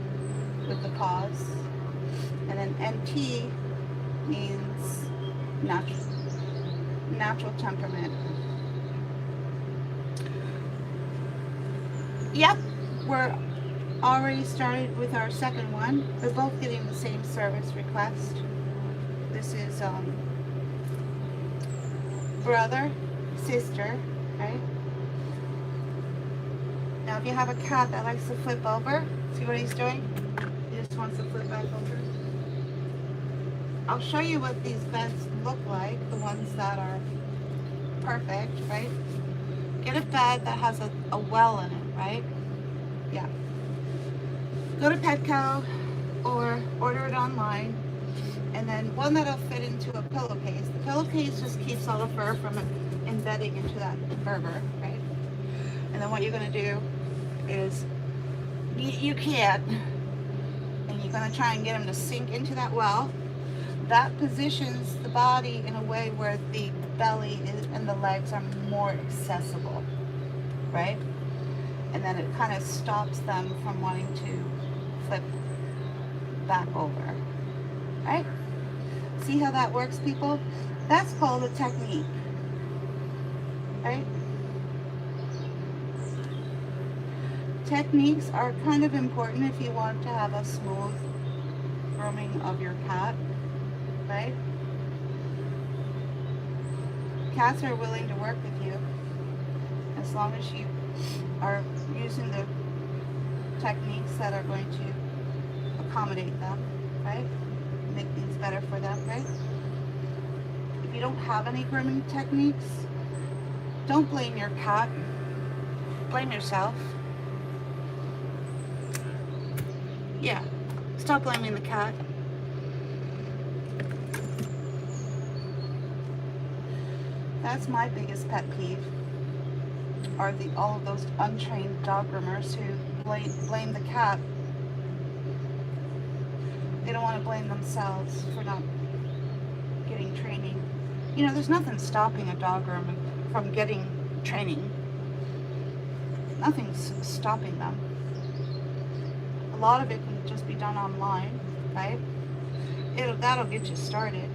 with the paws. And then NT means natural temperament. Yep, we're already started with our second one. We're both getting the same service request. This is brother, sister, right? Now if you have a cat that likes to flip over, see what he's doing? He just wants to flip back over. I'll show you what these beds look like, the ones that are perfect, right? Get a bed that has a well in it, right? Yeah. Go to Petco or order it online, and then one that'll fit into a pillowcase. The pillowcase just keeps all the fur from embedding into that Gerber, right? And then what you're going to do is you can't, and you're going to try and get them to sink into that well. That positions the body in a way where the belly and the legs are more accessible, right? And then it kind of stops them from wanting to flip back over, right? See how that works, people? That's called a technique, right? Techniques are kind of important if you want to have a smooth grooming of your cat, right? Cats are willing to work with you as long as you are using the techniques that are going to accommodate them, right? Make things better for them, right? If you don't have any grooming techniques, don't blame your cat. Blame yourself. Yeah, stop blaming the cat. That's my biggest pet peeve, are all of those untrained dog groomers who blame the cat. They don't want to blame themselves for not getting training. You know, there's nothing stopping a dog groomer from getting training. Nothing's stopping them. A lot of it can just be done online, right? That'll get you started.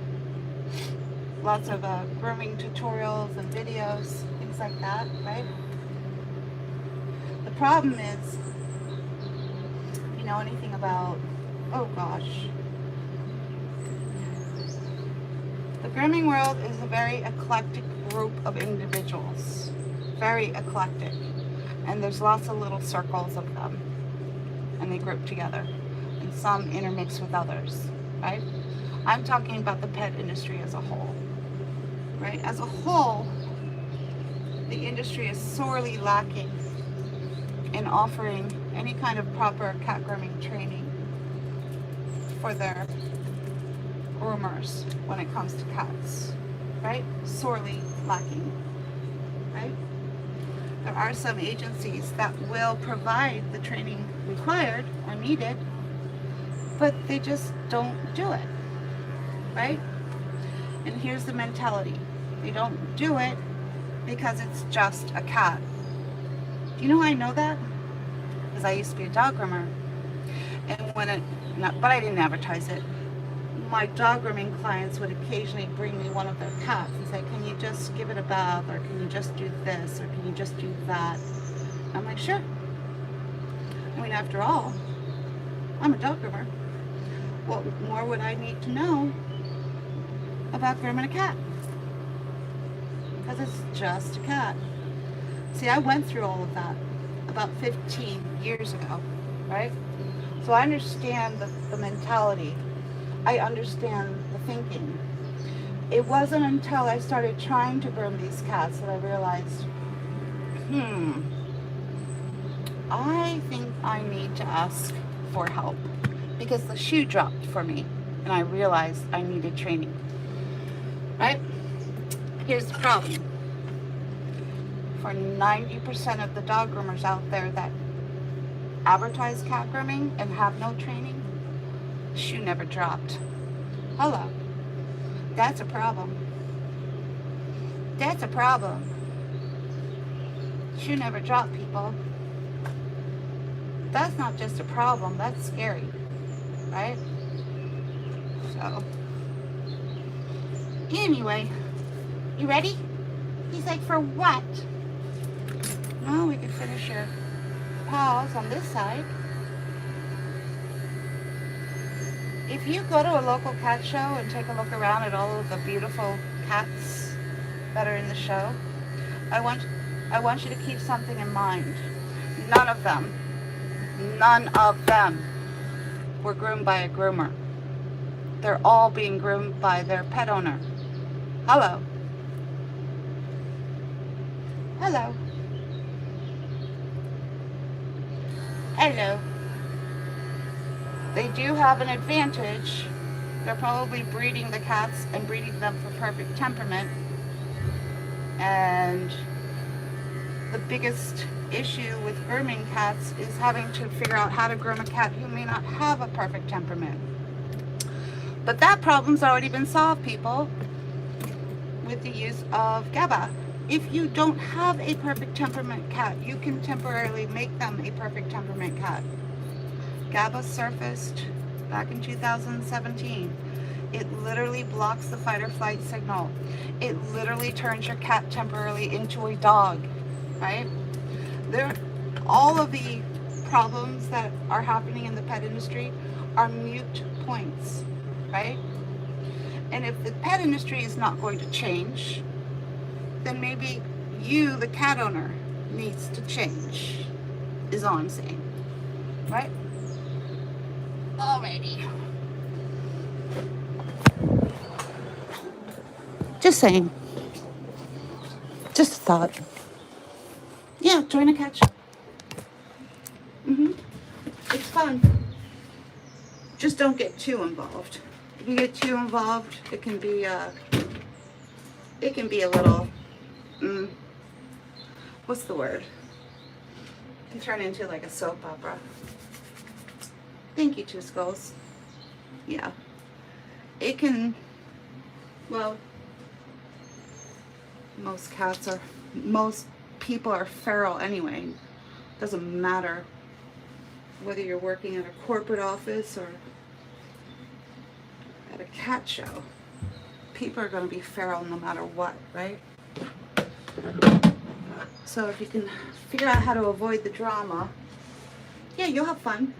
Lots of grooming tutorials and videos, things like that, right? The problem is, if you know anything about, oh gosh, the grooming world is a very eclectic group of individuals, very eclectic, and there's lots of little circles of them, and they group together, and some intermix with others, right? I'm talking about the pet industry as a whole. Right? As a whole, the industry is sorely lacking in offering any kind of proper cat grooming training for their groomers when it comes to cats, right? Sorely lacking, right? There are some agencies that will provide the training required or needed, but they just don't do it, right? And here's the mentality. They don't do it because it's just a cat. Do you know how I know that? Because I used to be a dog groomer. And but I didn't advertise it. My dog grooming clients would occasionally bring me one of their cats and say, can you just give it a bath, or can you just do this, or can you just do that? I'm like, sure. I mean, after all, I'm a dog groomer. What more would I need to know about grooming a cat? Because it's just a cat. See, I went through all of that about 15 years ago, right? So I understand the mentality. I understand the thinking. It wasn't until I started trying to groom these cats that I realized, I think I need to ask for help, because the shoe dropped for me and I realized I needed training. Right? Here's the problem. For 90% of the dog groomers out there that advertise cat grooming and have no training, the shoe never dropped. Hello. That's a problem. That's a problem. Shoe never dropped, people. That's not just a problem, that's scary. Right? So, anyway, you ready? He's like, for what? Well, we can finish your paws on this side. If you go to a local cat show and take a look around at all of the beautiful cats that are in the show, I want you to keep something in mind. None of them were groomed by a groomer. They're all being groomed by their pet owner. Hello. Hello. Hello. They do have an advantage. They're probably breeding the cats and breeding them for perfect temperament. And the biggest issue with grooming cats is having to figure out how to groom a cat who may not have a perfect temperament. But that problem's already been solved, people, with the use of GABA. If you don't have a perfect temperament cat, you can temporarily make them a perfect temperament cat. GABA surfaced back in 2017. It literally blocks the fight or flight signal. It literally turns your cat temporarily into a dog, right? All of the problems that are happening in the pet industry are mute points, right? And if the pet industry is not going to change, then maybe you, the cat owner, needs to change, is all I'm saying, right? Alrighty. Just saying. Just a thought. Yeah, join a cat show. It's fun. Just don't get too involved. If you get too involved, it can be a little, what's the word? It can turn into like a soap opera. Thank you, Two Skulls. Yeah. It can, well, most people are feral anyway. Doesn't matter whether you're working at a corporate office or at a cat show. People are going to be feral no matter what, right? So if you can figure out how to avoid the drama, yeah, you'll have fun,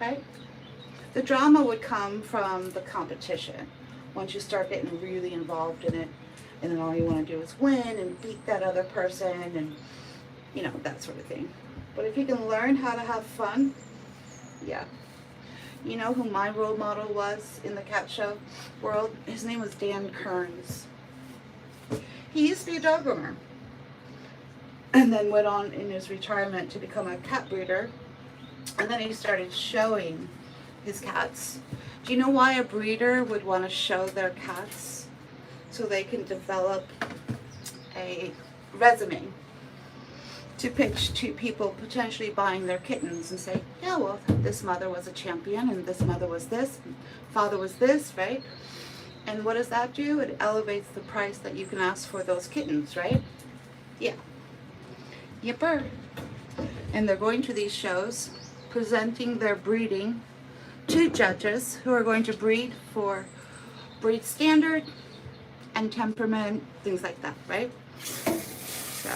right? The drama would come from the competition. Once you start getting really involved in it, and then all you want to do is win and beat that other person and, you know, that sort of thing. But if you can learn how to have fun, yeah. You know who my role model was in the cat show world? His name was Dan Kearns. He used to be a dog groomer and then went on in his retirement to become a cat breeder. And then he started showing his cats. Do you know why a breeder would want to show their cats? So they can develop a resume to pitch to people potentially buying their kittens and say, yeah, well, this mother was a champion and this mother was this, and father was this, right? And what does that do? It elevates the price that you can ask for those kittens, right? Yeah. Yipper. And they're going to these shows, presenting their breeding to judges who are going to breed for breed standard and temperament, things like that, right? So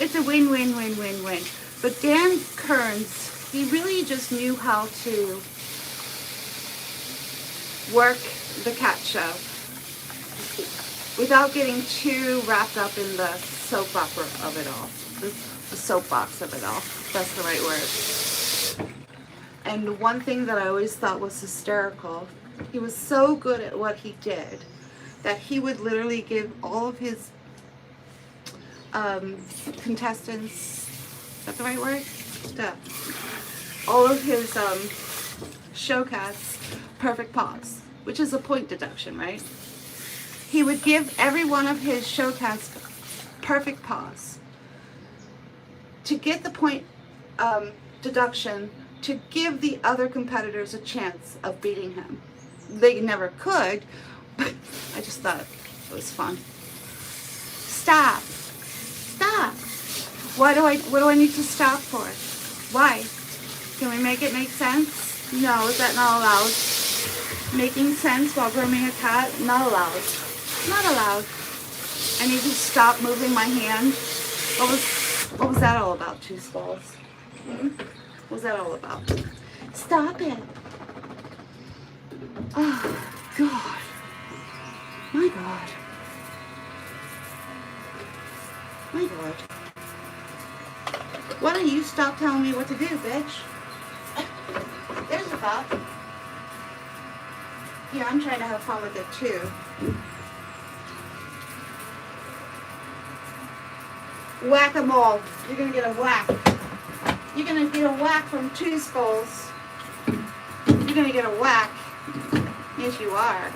it's a win-win-win-win-win. But Dan Kearns, he really just knew how to work the cat show without getting too wrapped up in the soap opera of it all, the soapbox of it all. That's the right word. And one thing that I always thought was hysterical, he was so good at what he did that he would literally give all of his contestants, is that the right word? Yeah. All of his show cats perfect paws, which is a point deduction, right? He would give every one of his show cats perfect paws to get the point deduction, to give the other competitors a chance of beating him. They never could, but I just thought it was fun. Stop. Stop. What do I need to stop for? Why? Can we make it make sense? No, is that not allowed? Making sense while grooming a cat? Not allowed. Not allowed. I need to stop moving my hand. What was that all about, Two Skulls? What was that all about? Stop it. Oh, God. My God. My God. Why don't you stop telling me what to do, bitch? There's a thought. Yeah, I'm trying to have fun with it too. Whack-a-mole. You're gonna get a whack. You're gonna get a whack from two skulls. You're gonna get a whack. Yes, you are.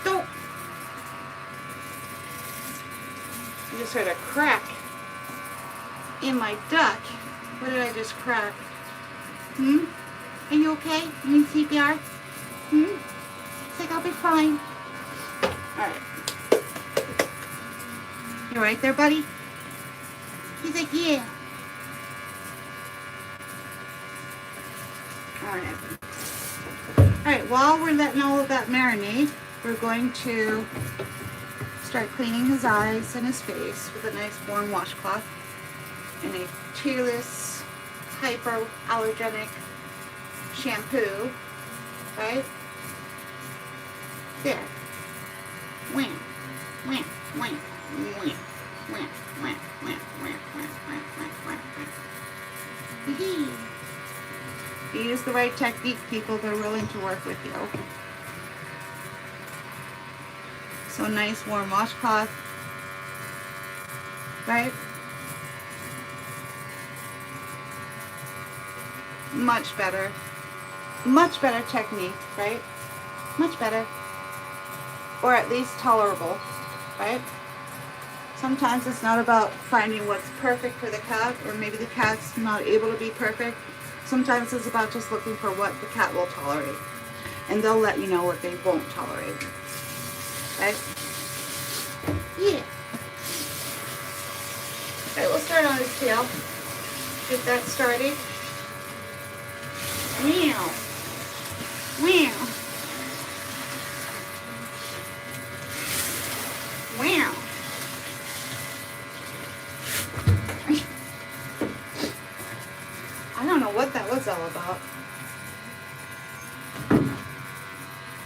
Don't. I just heard a crack in my duck. What did I just crack? Are you okay? You need CPR? It's like, I'll be fine. Alright. You right there, buddy? He's like, yeah. Alright, while we're letting all of that marinate, we're going to start cleaning his eyes and his face with a nice warm washcloth and a tearless, hypoallergenic shampoo, right? There. Wham, wham, wham, wham, wham, wham, wham, wham, wham, wham, wham, wham. You use the right technique, people, they're willing to work with you. So nice warm washcloth, right? Much better technique, right? Much better, or at least tolerable, right? Sometimes it's not about finding what's perfect for the cat, or maybe the cat's not able to be perfect. Sometimes it's about just looking for what the cat will tolerate, and they'll let you know what they won't tolerate, right? Yeah. Okay, we'll start on his tail. Get that started. Meow. Meow. Wow. I don't know what that was all about.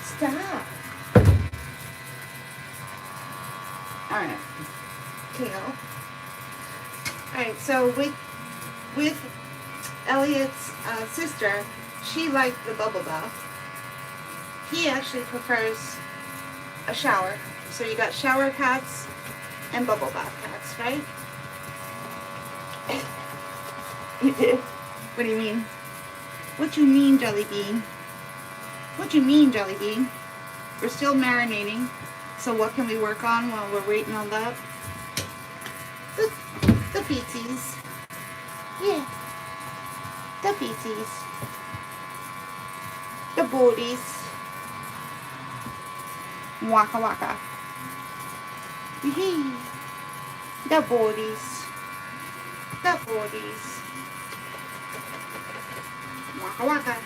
Stop. Alright. Tail. Alright, so with Elliot's sister, she liked the bubble bath. He actually prefers a shower. So you got shower cats and bubble bath cats, right? You did? What do you mean? What you mean, Jelly Bean? What you mean, Jelly Bean? We're still marinating. So what can we work on while we're waiting on that? The feetsies. Yeah. The feetsies. The booties. Waka waka. The bodies. The bodies. Waka waka.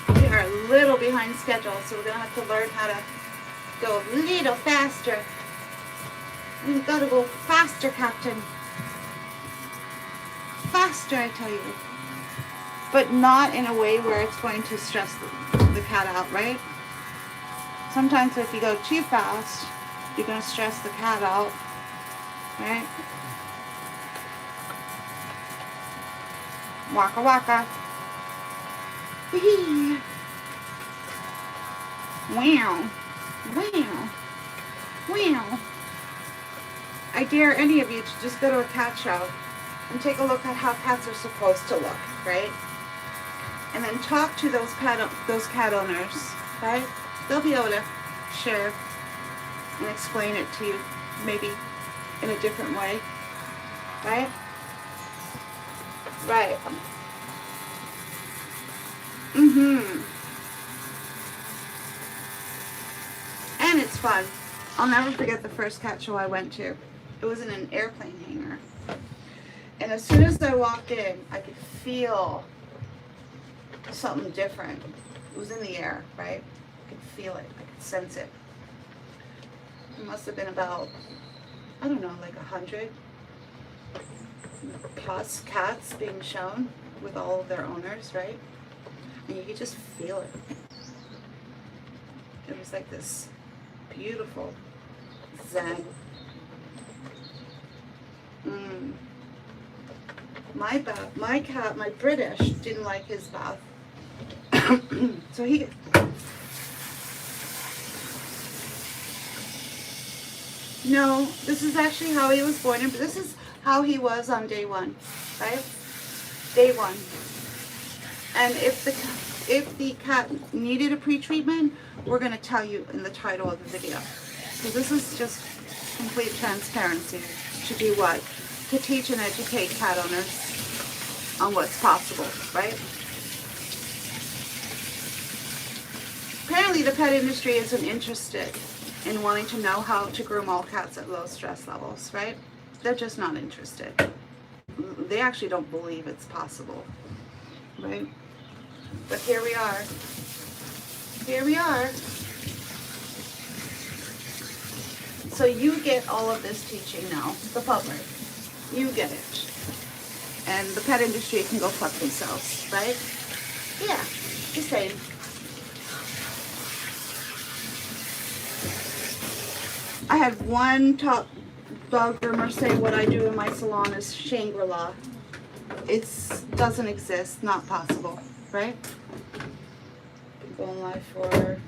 We are a little behind schedule, so we're going to have to learn how to go a little faster. We've got to go faster, Captain. Faster, I tell you. But not in a way where it's going to stress the cat out, right? Sometimes if you go too fast, you're going to stress the cat out, right? Waka waka. Wee. Wow. Wow. Wow. I dare any of you to just go to a cat show and take a look at how cats are supposed to look, right? And then talk to those cat owners, right? They'll be able to share and explain it to you, maybe in a different way, right? Right. And it's fun. I'll never forget the first cat show I went to. It was in an airplane hangar. And as soon as I walked in, I could feel something different. It was in the air, right? I could feel it. I could sense it. It must have been about, I don't know, like 100 plus cats being shown with all of their owners, right? And you could just feel it. It was like this beautiful zen. My bath, my cat, my British, didn't like his bath. So No, this is actually how he was born, and this is how he was on day one, right? Day one. And if the cat needed a pre-treatment, we're going to tell you in the title of the video. So this is just complete transparency. To do what? To teach and educate cat owners on what's possible, right? Apparently the pet industry isn't interested in wanting to know how to groom all cats at low stress levels, right? They're just not interested. They actually don't believe it's possible, right? But here we are. Here we are. So you get all of this teaching now, the public. You get it. And the pet industry can go fuck themselves, right? Yeah, the same. I had one top dog groomer say what I do in my salon is Shangri-La. It doesn't exist, not possible, right? Been going live for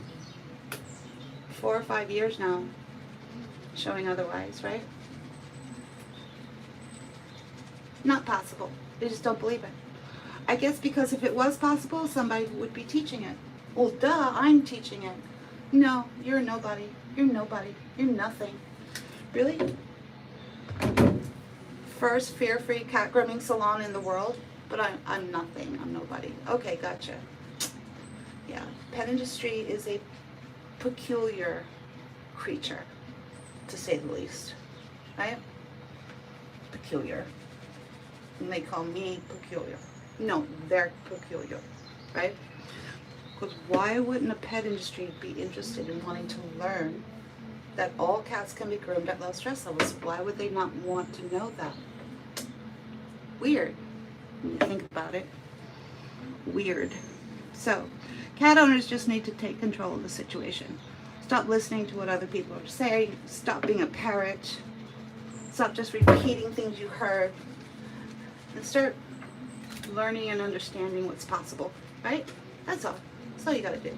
4 or 5 years now, showing otherwise, right? Not possible. They just don't believe it. I guess because if it was possible, somebody would be teaching it. Well, duh, I'm teaching it. No, you're nobody. You're nobody. You're nothing. Really? First fear-free cat grooming salon in the world, but I'm nothing. I'm nobody. Okay, gotcha. Yeah, pet industry is a peculiar creature, to say the least, right? Peculiar. And they call me peculiar. No, they're peculiar, right? Because why wouldn't a pet industry be interested in wanting to learn that all cats can be groomed at low stress levels? Why would they not want to know that? Weird. When you think about it. Weird. So, cat owners just need to take control of the situation. Stop listening to what other people are saying. Stop being a parrot. Stop just repeating things you heard. And start learning and understanding what's possible, right? That's all. That's all you gotta do,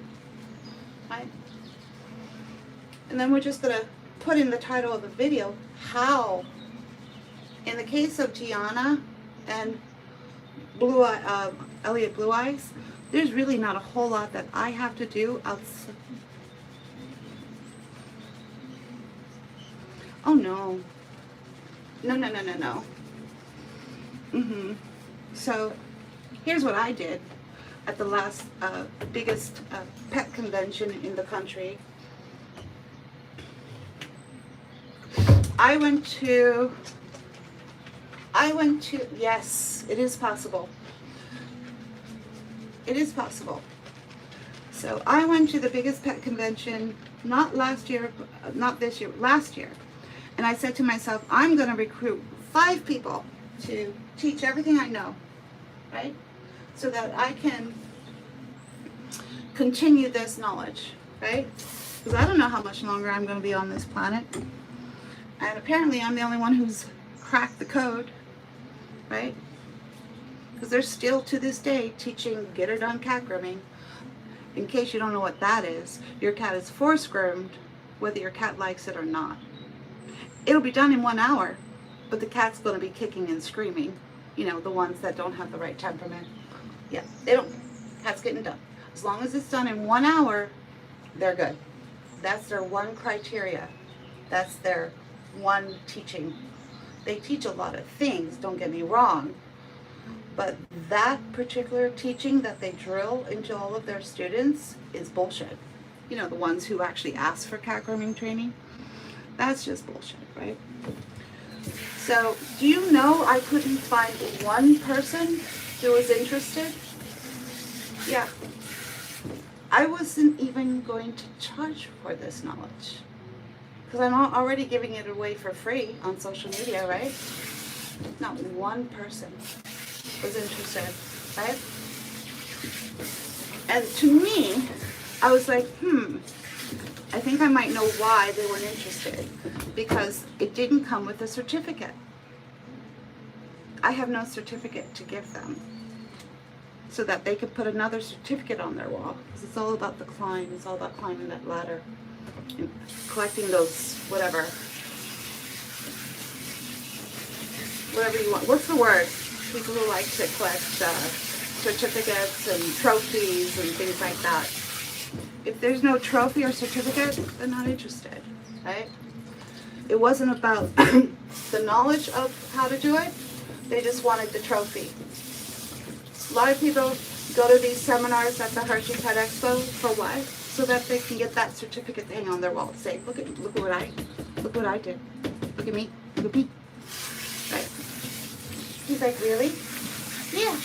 right? And then we're just gonna put in the title of the video, how. In the case of Gianna and Elliot Blue Eyes, there's really not a whole lot that I have to do outside. Oh no. No. So here's what I did at the last biggest pet convention in the country. I went to, yes, it is possible. It is possible. So I went to the biggest pet convention, not last year, not this year, last year. And I said to myself, I'm going to recruit 5 people to teach everything I know, right? So that I can continue this knowledge, right? Because I don't know how much longer I'm going to be on this planet. And apparently I'm the only one who's cracked the code, right? Because they're still to this day teaching get her done cat grooming. In case you don't know what that is, your cat is force groomed whether your cat likes it or not. It'll be done in 1 hour, but the cat's going to be kicking and screaming. You know, the ones that don't have the right temperament. Yeah, they don't. Cat's getting done. As long as it's done in 1 hour, they're good. That's their one criteria. That's their one teaching. They teach a lot of things, don't get me wrong, but that particular teaching that they drill into all of their students is bullshit. You know, the ones who actually ask for cat grooming training, that's just bullshit, right? So, do you know I couldn't find one person who was interested? Yeah. I wasn't even going to charge for this knowledge. Because I'm already giving it away for free on social media, right? Not one person was interested, right? And to me, I was like, I think I might know why they weren't interested. Because it didn't come with a certificate. I have no certificate to give them. So that they could put another certificate on their wall. Because it's all about the climb. It's all about climbing that ladder. And collecting those, whatever, whatever you want. What's the word? People who like to collect certificates and trophies and things like that. If there's no trophy or certificate, they're not interested, right? It wasn't about the knowledge of how to do it. They just wanted the trophy. A lot of people go to these seminars at the Hershey Pet Expo for what? So that they can get that certificate to hang on their wall. Say, look what I did. Look at me. Look at me. Right? He's like, really? Yeah.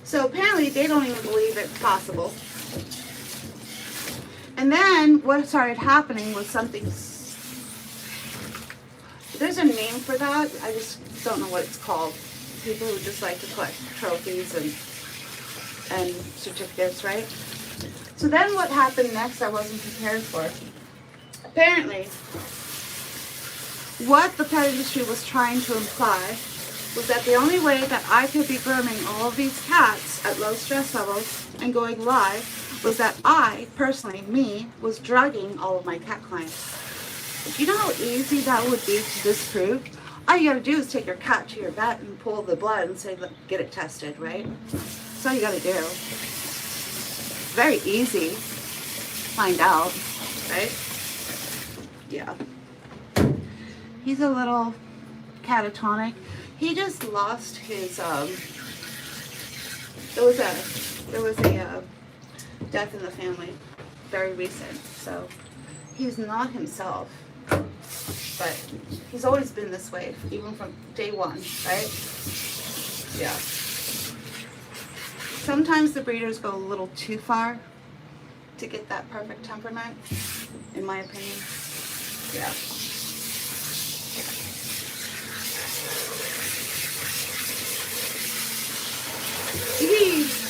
So apparently they don't even believe it's possible. And then what started happening was something. There's a name for that. I just don't know what it's called. People who just like to collect trophies and certificates, right? So then what happened next I wasn't prepared for. Apparently, what the pet industry was trying to imply was that the only way that I could be grooming all of these cats at low stress levels and going live was that I, personally, me, was drugging all of my cat clients. Do you know how easy that would be to disprove? All you gotta do is take your cat to your vet and pull the blood and say, look, get it tested, right? That's all you gotta do. Very easy. Find out, right? Yeah. He's a little catatonic. He just lost his, there was a death in the family, very recent, so he's not himself. But he's always been this way, even from day one, right? Yeah. Sometimes the breeders go a little too far to get that perfect temperament, in my opinion. Yeah.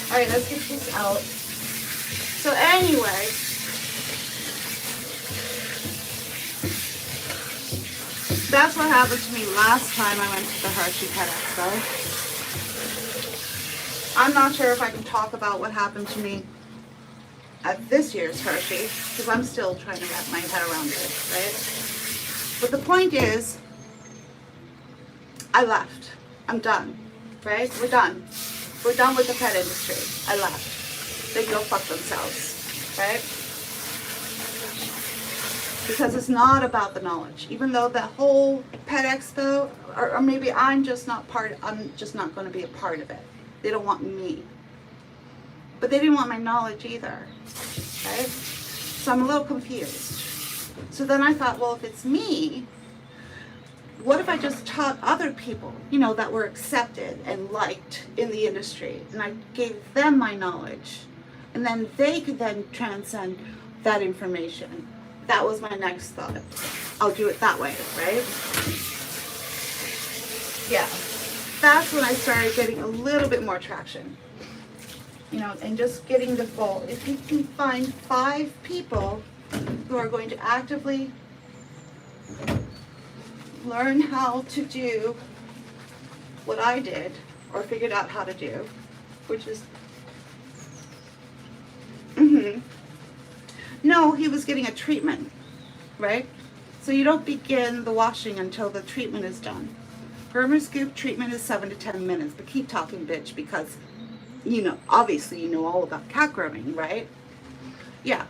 All right, let's get this out. So anyway, that's what happened to me last time I went to the Hershey Pet Expo. I'm not sure if I can talk about what happened to me at this year's Hershey, because I'm still trying to wrap my head around it, right? But the point is, I left. I'm done, right? We're done. We're done with the pet industry. I left. They can go fuck themselves, right? Because it's not about the knowledge. Even though the whole pet expo, or maybe I'm just not going to be a part of it. They don't want me. But they didn't want my knowledge either, right? So I'm a little confused. So then I thought, well, if it's me, what if I just taught other people, you know, that were accepted and liked in the industry, and I gave them my knowledge, and then they could then transcend that information. That was my next thought. I'll do it that way, right? Yeah. That's when I started getting a little bit more traction. You know, and just getting the goal. If you can find 5 people who are going to actively learn how to do what I did, or figured out how to do, which is, no, he was getting a treatment, right? So you don't begin the washing until the treatment is done. Groomer scoop treatment is 7 to 10 minutes, but keep talking, bitch, because, you know, obviously you know all about cat grooming, right? Yeah,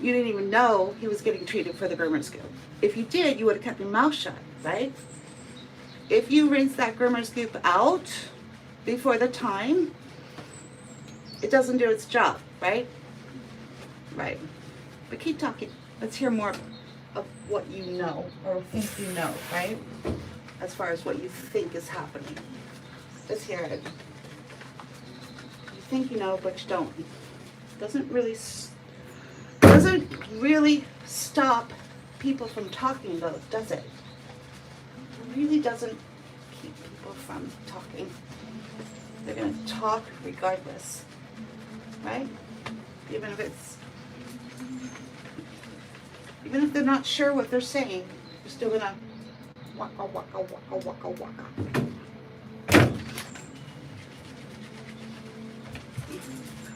you didn't even know he was getting treated for the groomer scoop. If you did, you would have kept your mouth shut, right? If you rinse that groomer scoop out before the time, it doesn't do its job, right? Right. But keep talking. Let's hear more of what you know, or think you know, right? As far as what you think is happening. Let's hear it. You think you know, but you don't. Doesn't really stop people from talking, though, does it? It really doesn't keep people from talking. They're going to talk regardless, right? Even if they're not sure what they're saying, they're still going to waka waka waka waka waka.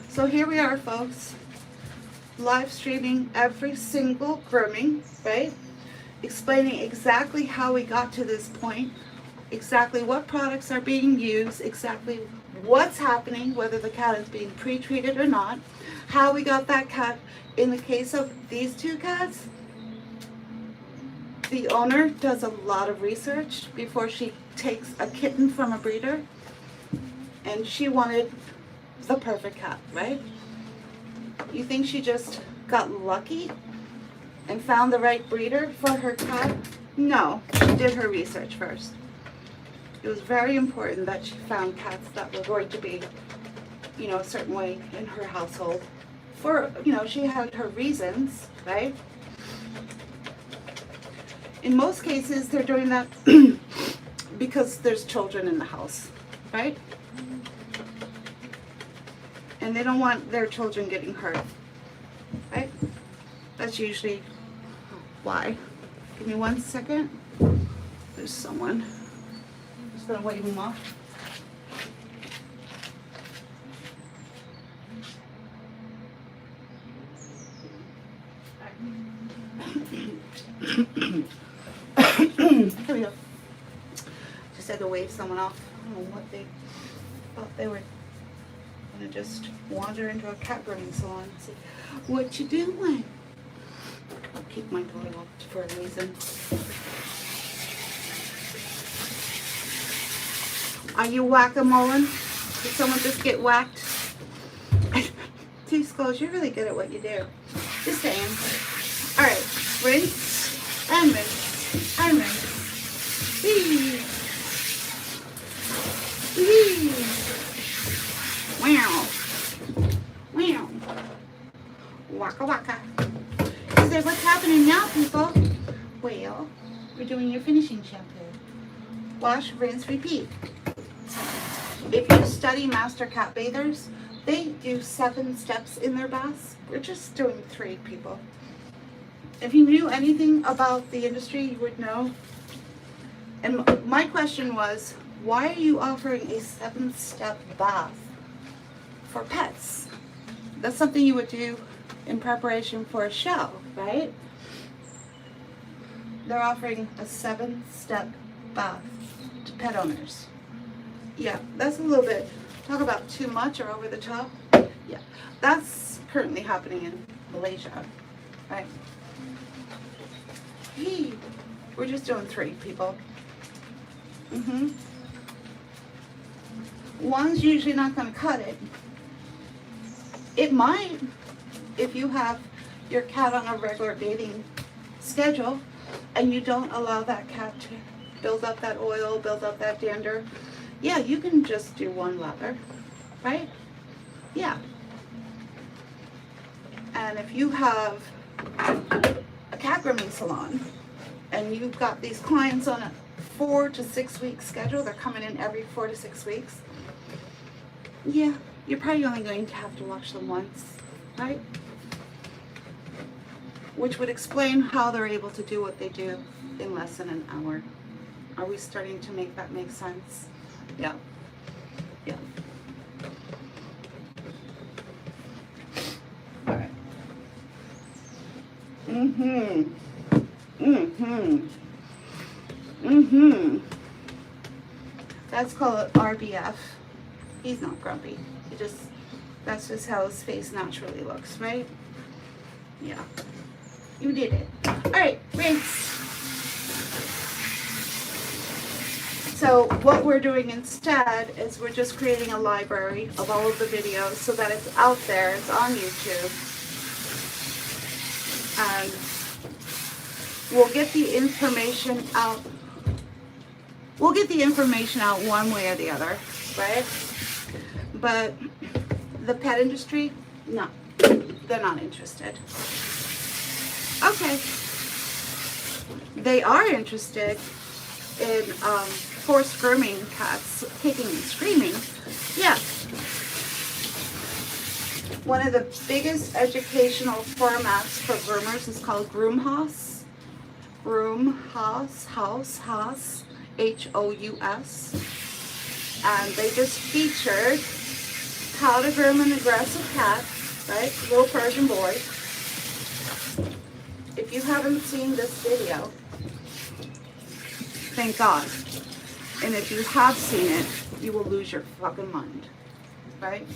So here we are, folks, live streaming every single grooming, right? explaining exactly how we got to this point, exactly what products are being used, exactly what's happening, whether the cat is being pre-treated or not, how we got that cat. In the case of these two cats, the owner does a lot of research before she takes a kitten from a breeder, and she wanted the perfect cat, right? You think she just got lucky and found the right breeder for her cat? No, she did her research first. It was very important that she found cats that were going to be, you know, a certain way in her household. For, you know, she had her reasons, right? In most cases, they're doing that because there's children in the house, right? And they don't want their children getting hurt, right? That's usually why. Give me 1 second. There's someone. Just gonna wave him off. Here we go. Just had to wave someone off. I don't know what they thought they were gonna just wander into a cat grooming salon and say, "What you doing?" I'll keep my door locked for a reason. Are you whack-a-moling? Did someone just get whacked? Two skulls, you're really good at what you do. Just saying. Alright, rinse and rinse and rinse. Whee! Whee! Wow. Wow. Waka waka. He said, what's happening now, people? Well, we're doing your finishing shampoo. Wash, rinse, repeat. If you study master cat bathers, they do 7 steps in their baths. We're just doing 3, people. If you knew anything about the industry, you would know. And my question was, why are you offering a 7-step bath for pets? That's something you would do in preparation for a show, right? They're offering a 7-step bath to pet owners. Yeah, that's a little bit, talk about too much or over the top. Yeah, that's currently happening in Malaysia, right? Hey, we're just doing 3, people. One's usually not going to cut it. It might, if you have your cat on a regular bathing schedule and you don't allow that cat to build up that oil, build up that dander. Yeah, you can just do 1 lather, right? Yeah. And if you have a cat grooming salon and you've got these clients on a 4 to 6 week schedule, they're coming in every 4 to 6 weeks. Yeah, you're probably only going to have to wash them once, right? Which would explain how they're able to do what they do in less than an hour. Are we starting to make that make sense? Yeah. Yeah. All right. That's called RBF. He's not grumpy. That's just how his face naturally looks, right? Yeah. You did it. All right, rinse. So what we're doing instead is we're just creating a library of all of the videos so that it's out there, it's on YouTube. And we'll get the information out. We'll get the information out one way or the other, right? But the pet industry, no, they're not interested. Okay. They are interested in forced grooming cats, kicking and screaming. Yeah. One of the biggest educational formats for groomers is called Groom House. Groom House, House, H-O-U-S. And they just featured how to groom an aggressive cat, right? Little Persian boy. if you haven't seen this video, thank God. And if you have seen it, you will lose your fucking mind, right?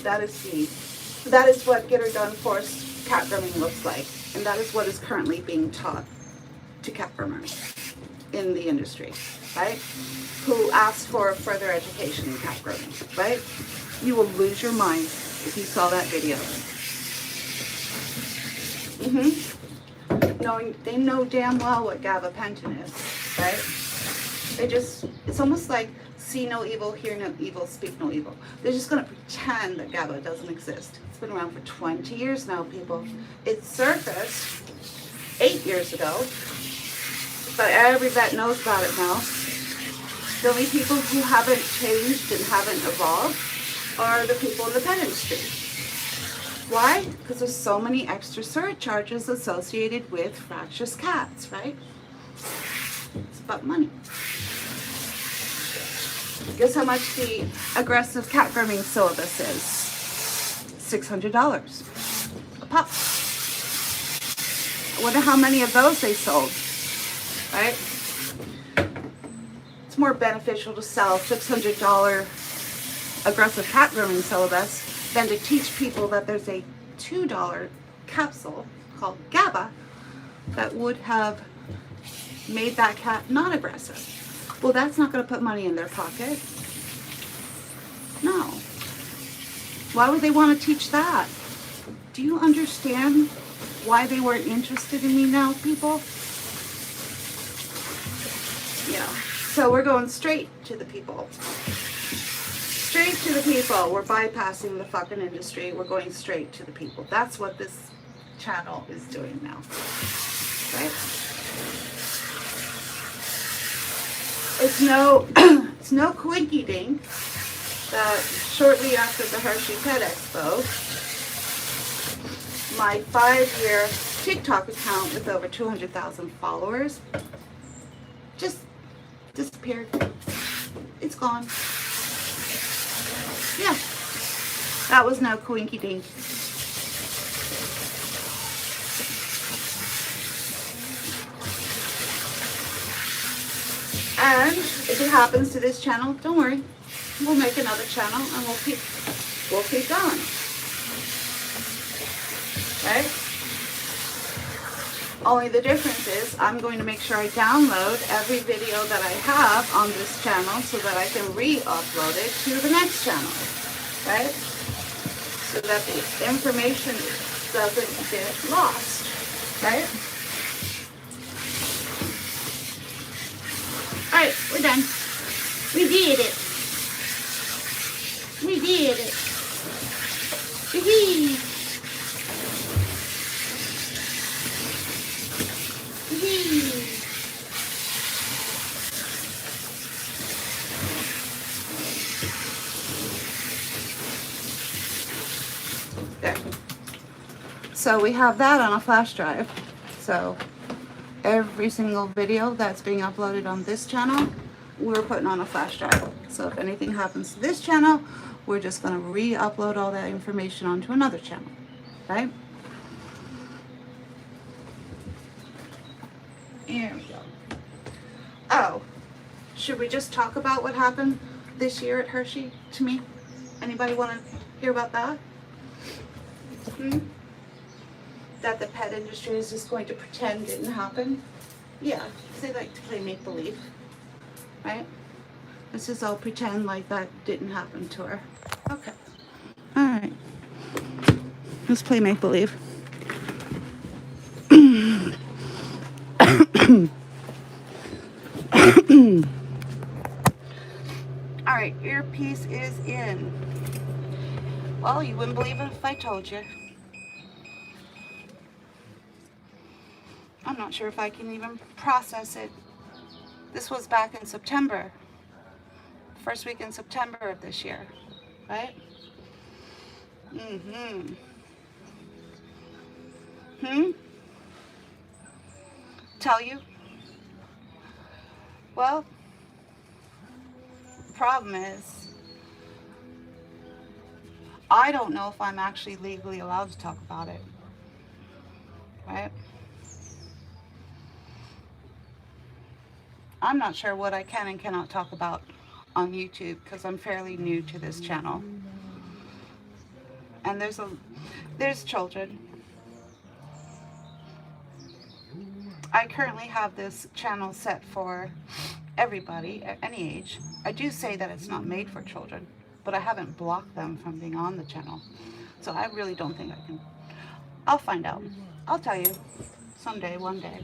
That is what Get Her Done forced cat grooming looks like. And that is what is currently being taught to cat groomers in the industry, right? Who ask for further education in cat grooming, right? You will lose your mind if you saw that video. They know damn well what gabapentin is, right? It's almost like see no evil, hear no evil, speak no evil. They're just going to pretend that GABA doesn't exist. It's been around for 20 years now, people. It surfaced 8 years ago, but every vet knows about it now. The only people who haven't changed and haven't evolved are the people in the pet industry. Why? Because there's so many extra surcharges associated with fractious cats, right? It's about money. Guess how much the aggressive cat grooming syllabus is? $600 a pop. I wonder how many of those they sold, right? It's more beneficial to sell $600 aggressive cat grooming syllabus than to teach people that there's a $2 capsule called GABA that would have made that cat not aggressive. Well, that's not going to put money in their pocket. No. Why would they want to teach that? Do you understand why they weren't interested in me now, people? Yeah. So we're going straight to the people. Straight to the people. We're bypassing the fucking industry. We're going straight to the people. That's what this channel is doing now. Right? It's no coinky dink that shortly after the Hershey Pet Expo, my 5-year TikTok account with over 200,000 followers just disappeared. It's gone. Yeah, that was no coinky dink. And if it happens to this channel, don't worry. We'll make another channel and we'll keep going. Right? Only the difference is I'm going to make sure I download every video that I have on this channel so that I can re-upload it to the next channel. Right? So that the information doesn't get lost. Right? Alright, we're done. We did it. We did it. Wee-hee. Wee-hee. There. So we have that on a flash drive. So every single video that's being uploaded on this channel, we're putting on a flash drive. So if anything happens to this channel, we're just going to re-upload all that information onto another channel, right? Here we go. Oh, should we just talk about what happened this year at Hershey to me? Anybody want to hear about that? That the pet industry is just going to pretend didn't happen? Yeah, they like to play make-believe, right? Let's just all pretend like that didn't happen to her. Okay. All right. Let's play make-believe. All right, earpiece is in. Well, you wouldn't believe it if I told you. I'm not sure if I can even process it. This was back in September. First week in September of this year, right? Tell you? Well, the problem is, I don't know if I'm actually legally allowed to talk about it. right? I'm not sure what I can and cannot talk about on YouTube because I'm fairly new to this channel. And there's children. I currently have this channel set for everybody at any age. I do say that it's not made for children, but I haven't blocked them from being on the channel. So I really don't think I can. I'll find out. I'll tell you someday, one day.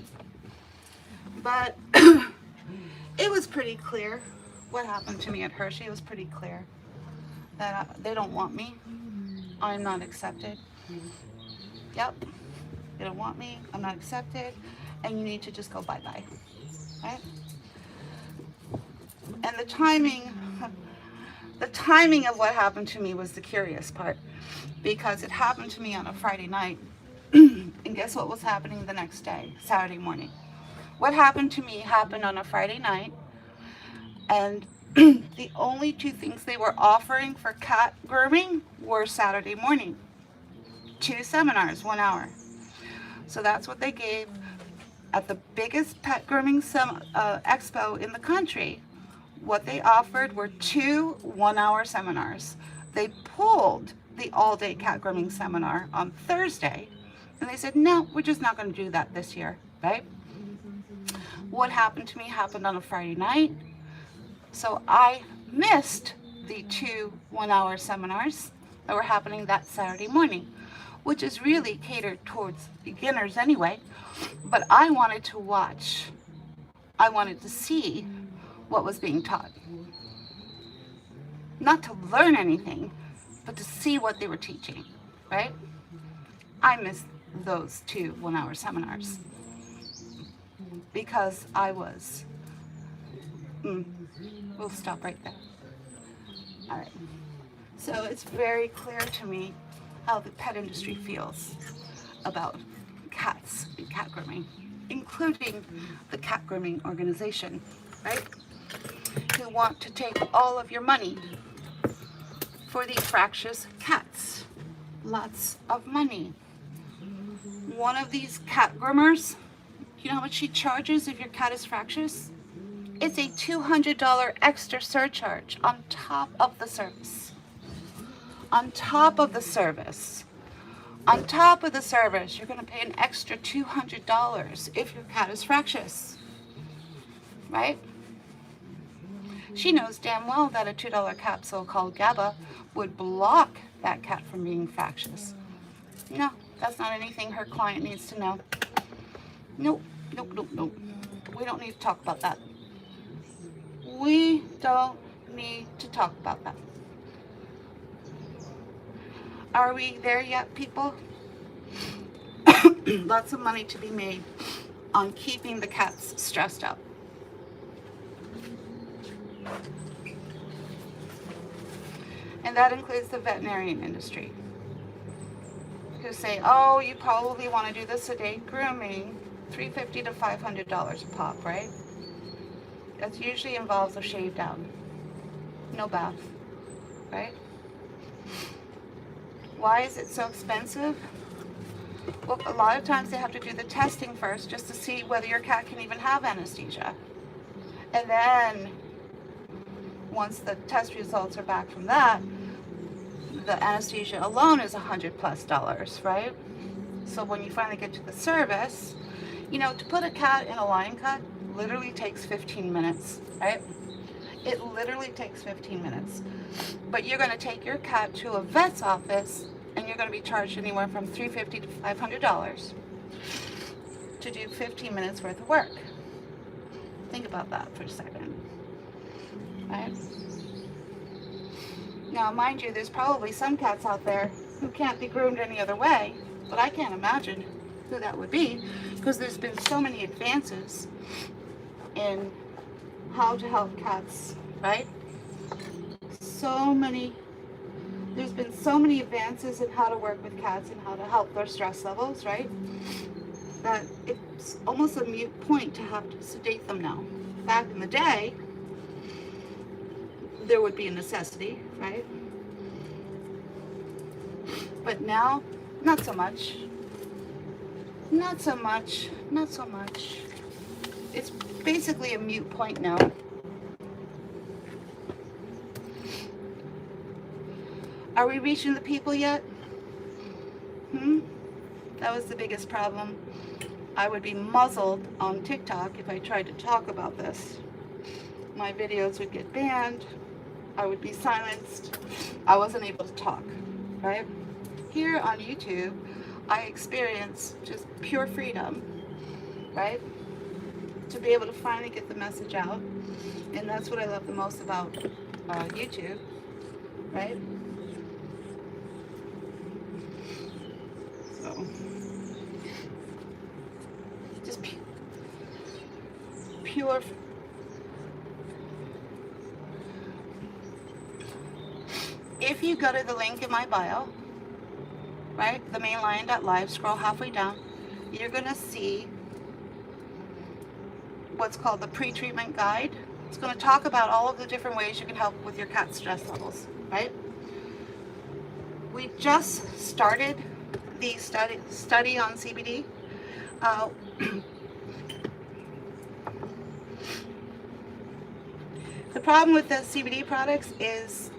But it was pretty clear what happened to me at Hershey. It was pretty clear that they don't want me. I'm not accepted. Yep. They don't want me. I'm not accepted. And you need to just go bye-bye. Right? And the timing of what happened to me was the curious part, because it happened to me on a Friday night. And guess what was happening the next day, Saturday morning? What happened to me happened on a Friday night, and the only two things they were offering for cat grooming were Saturday morning. 2 seminars, 1 hour. So that's what they gave at the biggest pet grooming expo in the country. What they offered were 2 one-hour seminars. They pulled the all-day cat grooming seminar on Thursday, and they said, no, we're just not going to do that this year, right? What happened to me happened on a Friday night, so I missed the 2 one-hour seminars that were happening that Saturday morning, which is really catered towards beginners anyway, but I wanted to watch. I wanted to see what was being taught. Not to learn anything, but to see what they were teaching, right? I missed those 2 one-hour seminars because I was, we'll stop right there. All right. So it's very clear to me how the pet industry feels about cats and cat grooming, including the cat grooming organization, right? Who want to take all of your money for these fractious cats. Lots of money. One of these cat groomers, you know how much she charges if your cat is fractious? It's a $200 extra surcharge on top of the service. On top of the service. On top of the service, you're going to pay an extra $200 if your cat is fractious. Right? She knows damn well that a $2 capsule called GABA would block that cat from being fractious. No, that's not anything her client needs to know. Nope, nope, nope, nope. We don't need to talk about that. We don't need to talk about that. Are we there yet, people? Lots of money to be made on keeping the cats stressed out. And that includes the veterinarian industry, who say, oh, you probably want to do the sedate grooming, $350 to $500 a pop, right? That usually involves a shave down, no bath, right? Why is it so expensive? Well, a lot of times they have to do the testing first just to see whether your cat can even have anesthesia. And then once the test results are back from that, the anesthesia alone is $100+, right? So when you finally get to the service, you know, to put a cat in a line cut literally takes 15 minutes, right? It literally takes 15 minutes. But you're going to take your cat to a vet's office and you're going to be charged anywhere from $350 to $500 to do 15 minutes worth of work. Think about that for a second, right? Now, mind you, there's probably some cats out there who can't be groomed any other way, but I can't imagine who that would be, because there's been so many advances in how to help cats, right? There's been so many advances in how to work with cats and how to help their stress levels, right? That it's almost a moot point to have to sedate them now. Back in the day, there would be a necessity, right? But now, not so much. Not so much. Not so much. It's basically a mute point now. Are we reaching the people yet? That was the biggest problem. I would be muzzled on TikTok if I tried to talk about this. My videos would get banned. I would be silenced. I wasn't able to talk, right? Here on YouTube, I experience just pure freedom, right? To be able to finally get the message out. And that's what I love the most about YouTube, right? So, just pure. If you go to the link in my bio, right, themainline.live, scroll halfway down, you're going to see what's called the pre-treatment guide. It's going to talk about all of the different ways you can help with your cat's stress levels, right? We just started the study on CBD. The problem with the CBD products is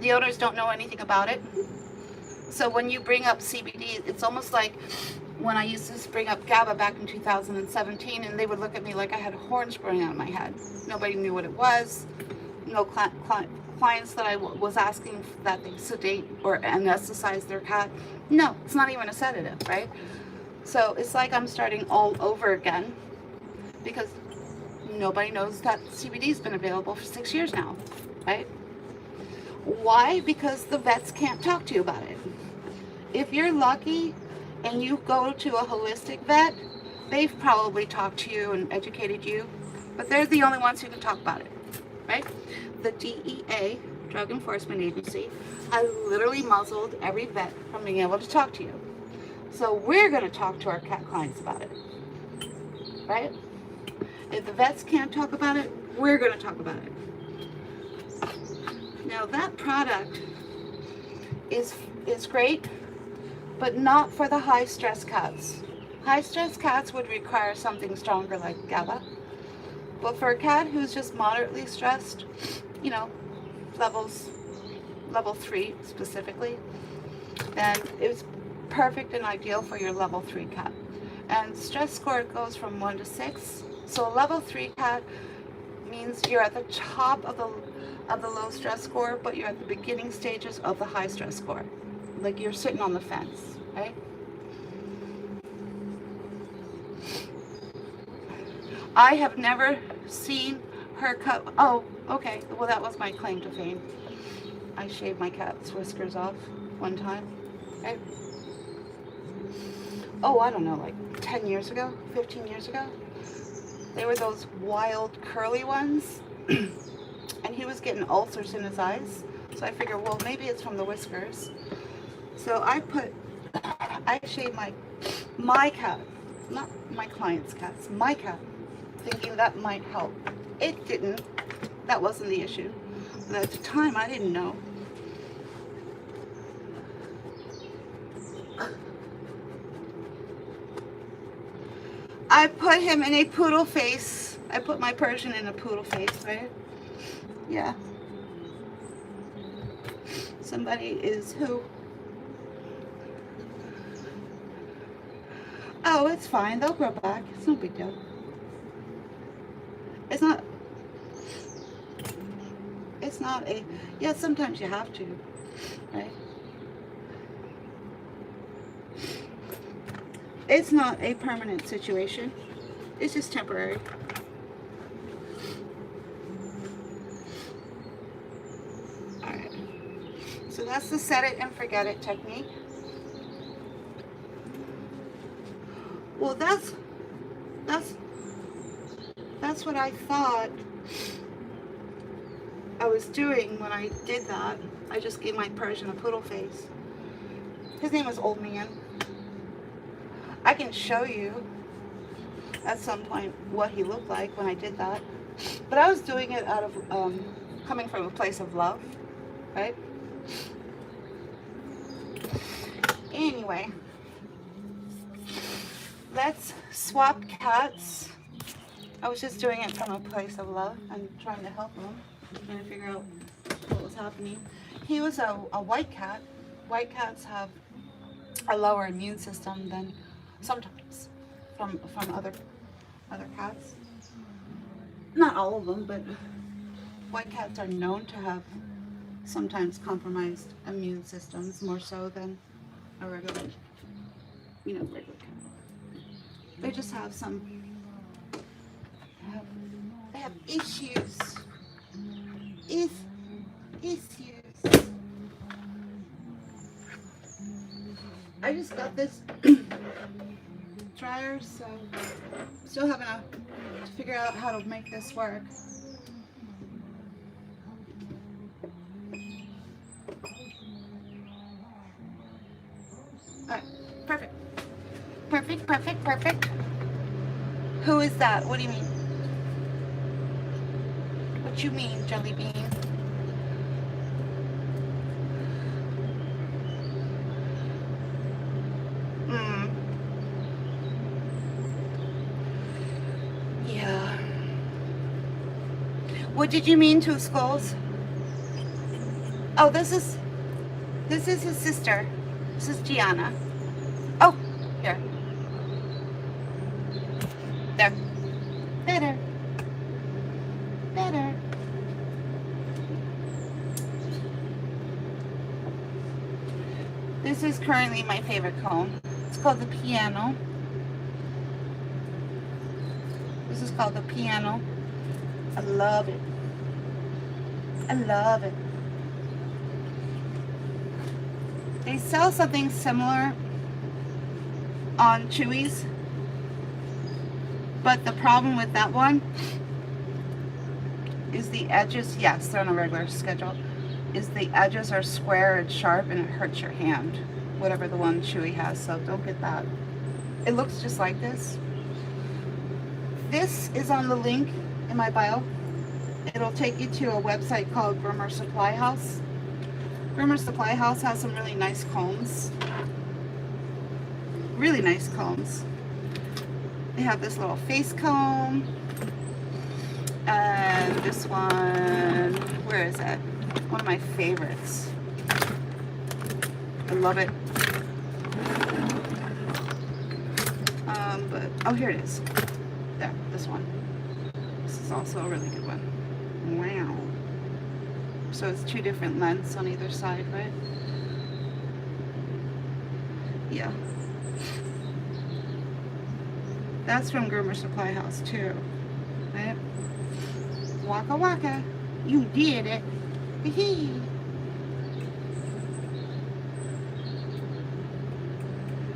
the owners don't know anything about it. So when you bring up CBD, it's almost like when I used to bring up GABA back in 2017, and they would look at me like I had horns growing out of my head. Nobody knew what it was. No clients that I was asking that they sedate or anesthetize their cat. No, it's not even a sedative, right? So it's like I'm starting all over again because nobody knows that CBD's been available for 6 years now, right? Why? Because the vets can't talk to you about it. If you're lucky and you go to a holistic vet, they've probably talked to you and educated you, but they're the only ones who can talk about it, right? The DEA, Drug Enforcement Agency, has literally muzzled every vet from being able to talk to you. So we're going to talk to our cat clients about it, right? If the vets can't talk about it, we're going to talk about it. Now that product is great, but not for the high stress cats. High stress cats would require something stronger like GABA. But for a cat who's just moderately stressed, you know, level 3 specifically, then it's perfect and ideal for your level 3 cat. And stress score goes from 1 to 6. So a level 3 cat means you're at the top of the low stress score, but you're at the beginning stages of the high stress score. Like you're sitting on the fence, right? I have never seen her cut. Oh, okay. Well, that was my claim to fame. I shaved my cat's whiskers off one time. Okay. Oh, I don't know, like 10 years ago, 15 years ago. They were those wild curly ones. And he was getting ulcers in his eyes. So I figured, well, maybe it's from the whiskers. So I shaved my cat, not my client's cats, my cat, thinking that might help. It didn't. That wasn't the issue. But at the time, I didn't know. I put him in a poodle face. I put my Persian in a poodle face, right? Yeah. Somebody is who? Oh, it's fine. They'll grow back. It's no big deal. It's not a, yeah, sometimes you have to, right? It's not a permanent situation. It's just temporary. Alright. So that's the set it and forget it technique. Well, that's what I thought I was doing when I did that. I just gave my Persian a poodle face. His name was Old Man. I can show you at some point what he looked like when I did that. But I was doing it out of, coming from a place of love, right? Anyway, Let's swap cats. I was just doing it from a place of love and trying to help him, trying to figure out what was happening. He was a white cat. White cats have a lower immune system than sometimes from other cats. Not all of them, but white cats are known to have sometimes compromised immune systems more so than a regular, regular cat. They just have some. They have issues. Issues. I just got this dryer, so still having to figure out how to make this work. Alright, perfect. Perfect. Who is that? What do you mean? What you mean, Jelly Bean? Yeah. What did you mean, 2 skulls? Oh, this is his sister. This is Gianna. Oh, here. There. Better. This is currently my favorite comb. It's called the Piano. This is called the Piano. I love it. They sell something similar on Chewy's, but the problem with that one is the edges, yes, they're on a regular schedule, is the edges are square and sharp and it hurts your hand, whatever the one Chewy has, so don't get that. It looks just like this. This is on the link in my bio. It'll take you to a website called Groomer Supply House. Groomer Supply House has some really nice combs. Really nice combs. They have this little face comb. And this one, where is it? One of my favorites. I love it. Oh, here it is. There, this one. This is also a really good one. Wow. So it's 2 different lengths on either side, right? Yeah. That's from Groomer Supply House too, right? Waka waka. You did it. Hee.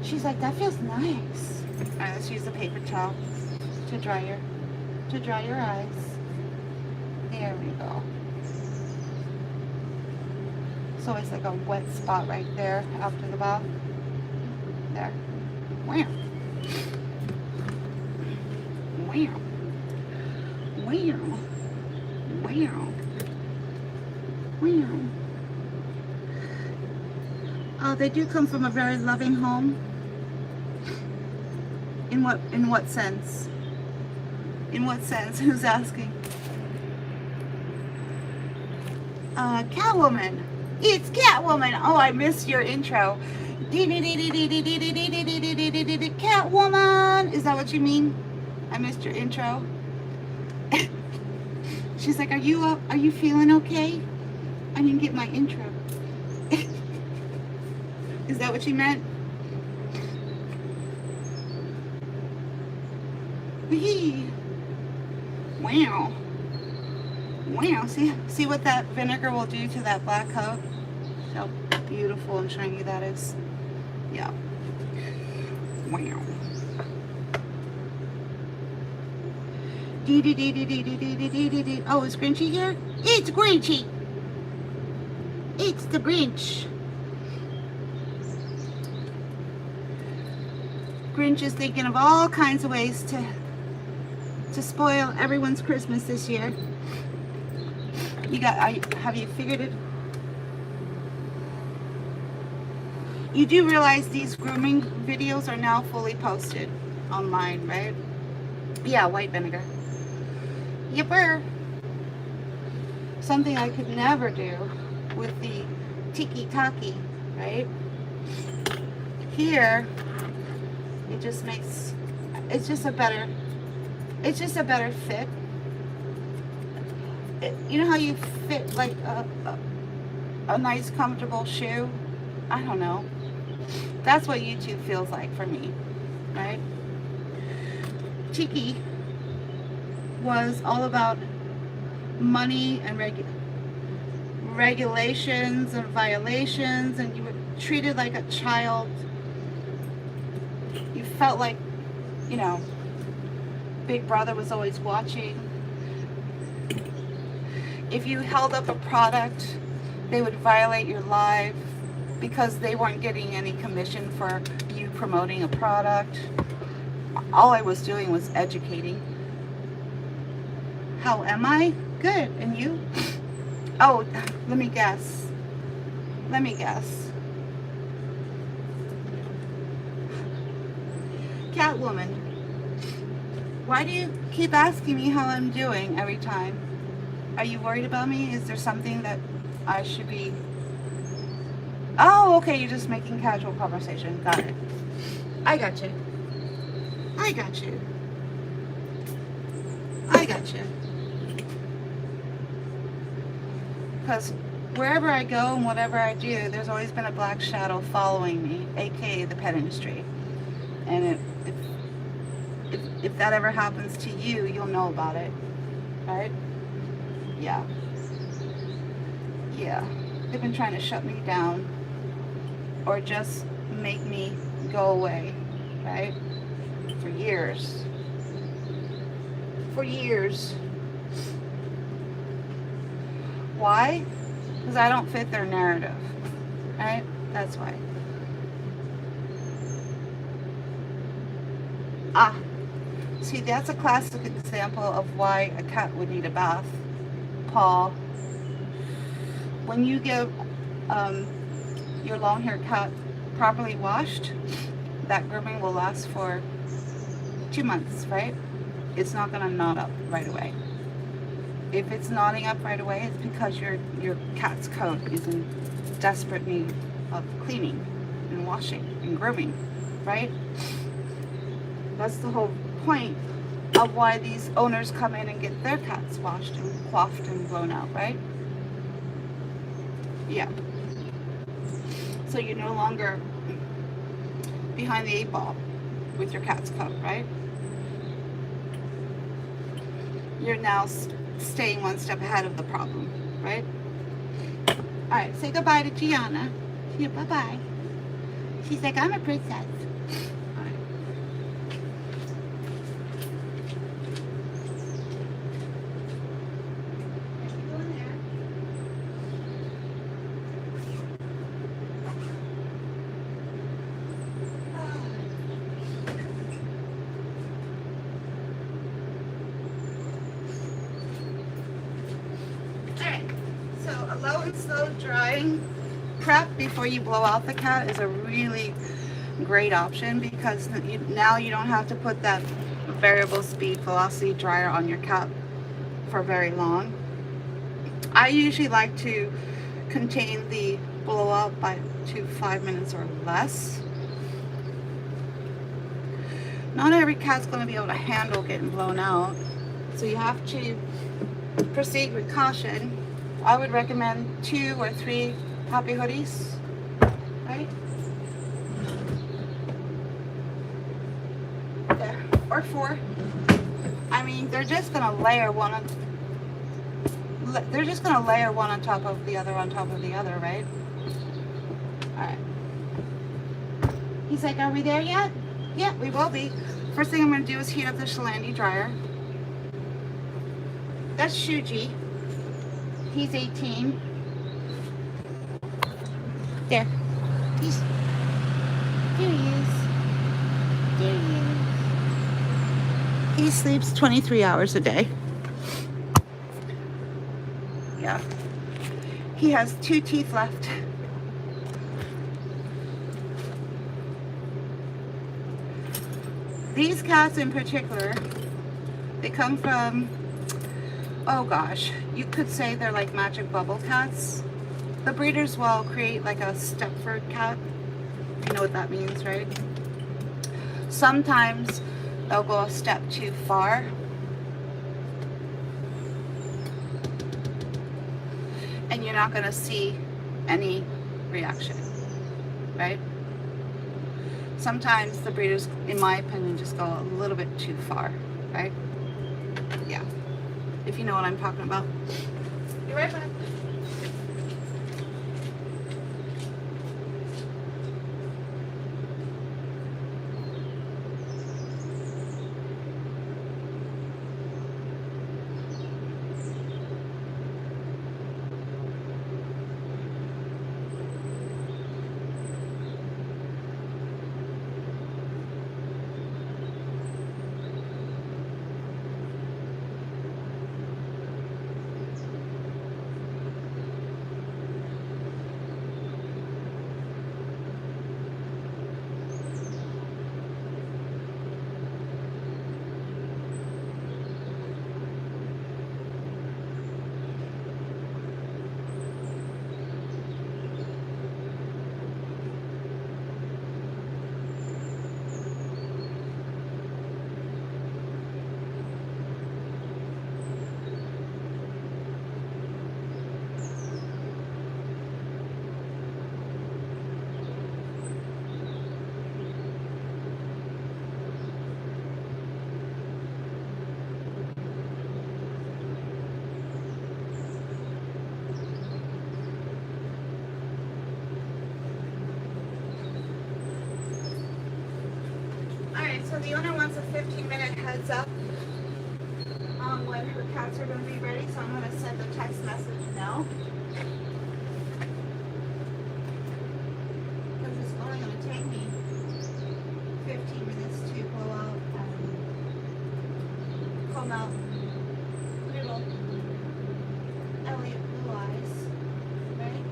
She's like, that feels nice. Alright, let's use the paper towel to dry your eyes. There we go. So it's like a wet spot right there after the bath. There. Wow. Oh, they do come from a very loving home. In what sense? In what sense? Who's asking? Catwoman. It's Catwoman. Oh, I missed your intro. Catwoman. Is that what you mean? I missed your intro. She's like, are you feeling okay? I didn't get my intro. Is that what you meant? Wow. Wow. See what that vinegar will do to that black coat? How beautiful and shiny that is. Yeah. Wow. Oh, is Grinchy here? It's Grinchy. It's the Grinch. Grinch is thinking of all kinds of ways to spoil everyone's Christmas this year. Have you figured it? You do realize these grooming videos are now fully posted. online, right? Yeah, white vinegar. Yipper. Something I could never do with the tiki-taki, right? Here, it just makes, it's just a better fit. You know how you fit like a nice comfortable shoe? I don't know. That's what YouTube feels like for me, right? Tiki was all about money and regulations and violations, and you were treated like a child. You felt like, you know, Big Brother was always watching. If you held up a product, they would violate your life because they weren't getting any commission for you promoting a product. All I was doing was educating. How am I? Good. And you? Oh, let me guess. Catwoman, why do you keep asking me how I'm doing every time? Are you worried about me? Is there something that I should be... Oh, okay, you're just making casual conversation. Got it. I got you. Because wherever I go and whatever I do, there's always been a black shadow following me, aka the pet industry. And if that ever happens to you, you'll know about it, right? Yeah. They've been trying to shut me down or just make me go away, right? For years. Why? Because I don't fit their narrative, right? That's why. See, that's a classic example of why a cat would need a bath. Paw. When you give your long-haired cat properly washed, that grooming will last for 2 months, right? It's not going to knot up right away. If it's knotting up right away, it's because your cat's coat is in desperate need of cleaning and washing and grooming, right? That's the whole point of why these owners come in and get their cats washed and coiffed and blown out, right? Yeah. So you're no longer behind the 8 ball with your cat's coat, right? You're now staying one step ahead of the problem, right? All right, say goodbye to Gianna. Yeah, bye-bye. She's like, I'm a princess. All right. Low and slow drying prep before you blow out the cat is a really great option, because now you don't have to put that variable speed velocity dryer on your cat for very long. I usually like to contain the blow out to 5 minutes or less. Not every cat's going to be able to handle getting blown out, so you have to proceed with caution. I would recommend 2 or 3 happy hoodies, right? There, or 4. I mean, they're just gonna layer one on. They're just gonna layer one on top of the other, right? All right. He's like, "Are we there yet?" Yeah, we will be. First thing I'm gonna do is heat up the Salon dryer. That's Shuji. He's 18. There. There he is. There he is. He sleeps 23 hours a day. Yeah. He has 2 teeth left. these cats in particular, they come from, oh gosh, you could say they're like magic bubble cats. The breeders will create like a Stepford cat. You know what that means, right? Sometimes they'll go a step too far. And you're not going to see any reaction, right? Sometimes the breeders, in my opinion, just go a little bit too far, right? Yeah. If you know what I'm talking about. Be right back. So the owner wants a 15-minute heads up on when her cats are going to be ready, so I'm going to send a text message now. Because it's only going to take me 15 minutes to blow out and comb out little Elliot blue eyes, right?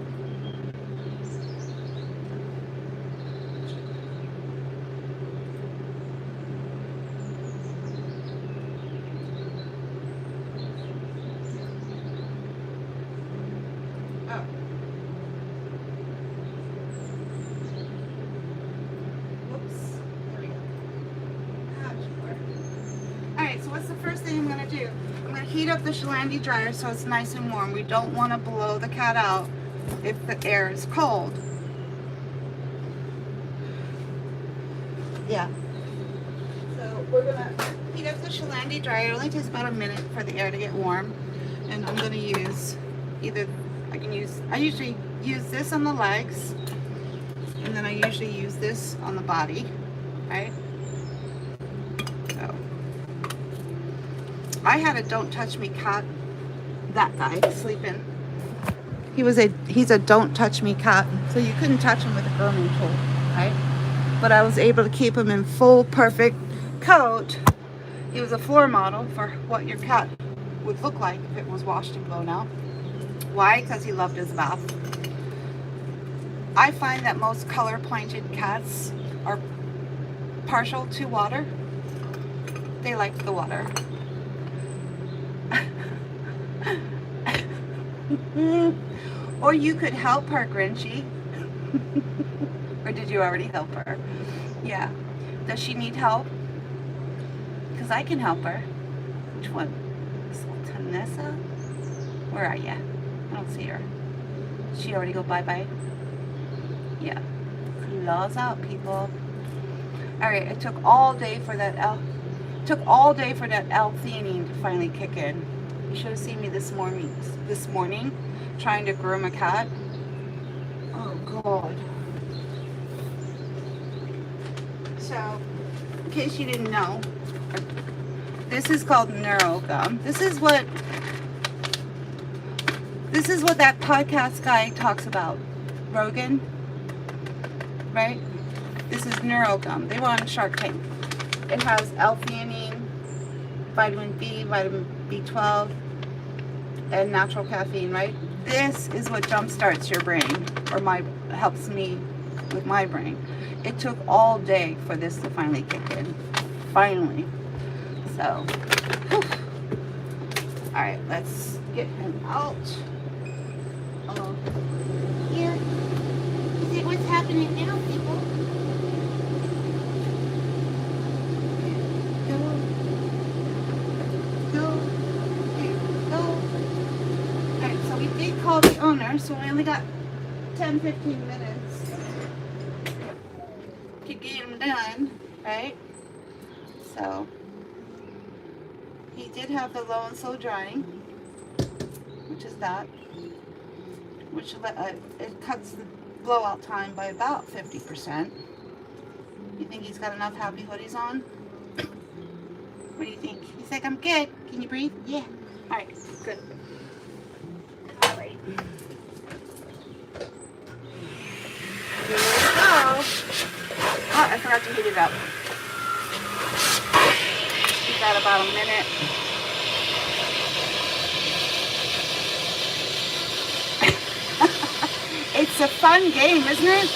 So what's the first thing I'm going to do? I'm going to heat up the Salon dryer so it's nice and warm. We don't want to blow the cat out if the air is cold. Yeah. So we're going to heat up the Salon dryer. It only takes about a minute for the air to get warm. And I'm going to use either, I usually use this on the legs, and then I usually use this on the body, right? So I had a don't touch me cat, that guy sleeping. He's a don't touch me cat, so you couldn't touch him with a grooming tool, right? But I was able to keep him in full perfect coat. He was a floor model for what your cat would look like if it was washed and blown out. Why? Because he loved his bath. I find that most color pointed cats are partial to water. They like the water. Or you could help her, Grinchy. Or did you already help her? Yeah. Does she need help? Because I can help her. Which one? Tanessa? Where are you? I don't see her. Did she already go bye-bye? Yeah. Claws out, people. Alright, it took all day for that L-theanine to finally kick in. You should have seen me this morning trying to groom a cat. Oh God. So, in case you didn't know, this is called neurogum. This is what that podcast guy talks about. Rogan, right? This is neurogum. They were on Shark Tank. It has L-theanine, vitamin B, vitamin B12, and natural caffeine, right? This is what jumpstarts your brain, or helps me with my brain. It took all day for this to finally kick in. finally. So, whew. All right, let's get him out. Oh, here. See what's happening now, people. Go. All right, so we did call the owner, so we only got 10-15 minutes to get him done, right? So he did have the low and slow drying, which is that, which it cuts the blowout time by about 50%. You think he's got enough happy hoodies on? What do you think? He's like, I'm good. Can you breathe? Yeah. All right, good. All right. Here we go. Oh, I forgot to heat it up. Give that about a minute. It's a fun game, isn't it?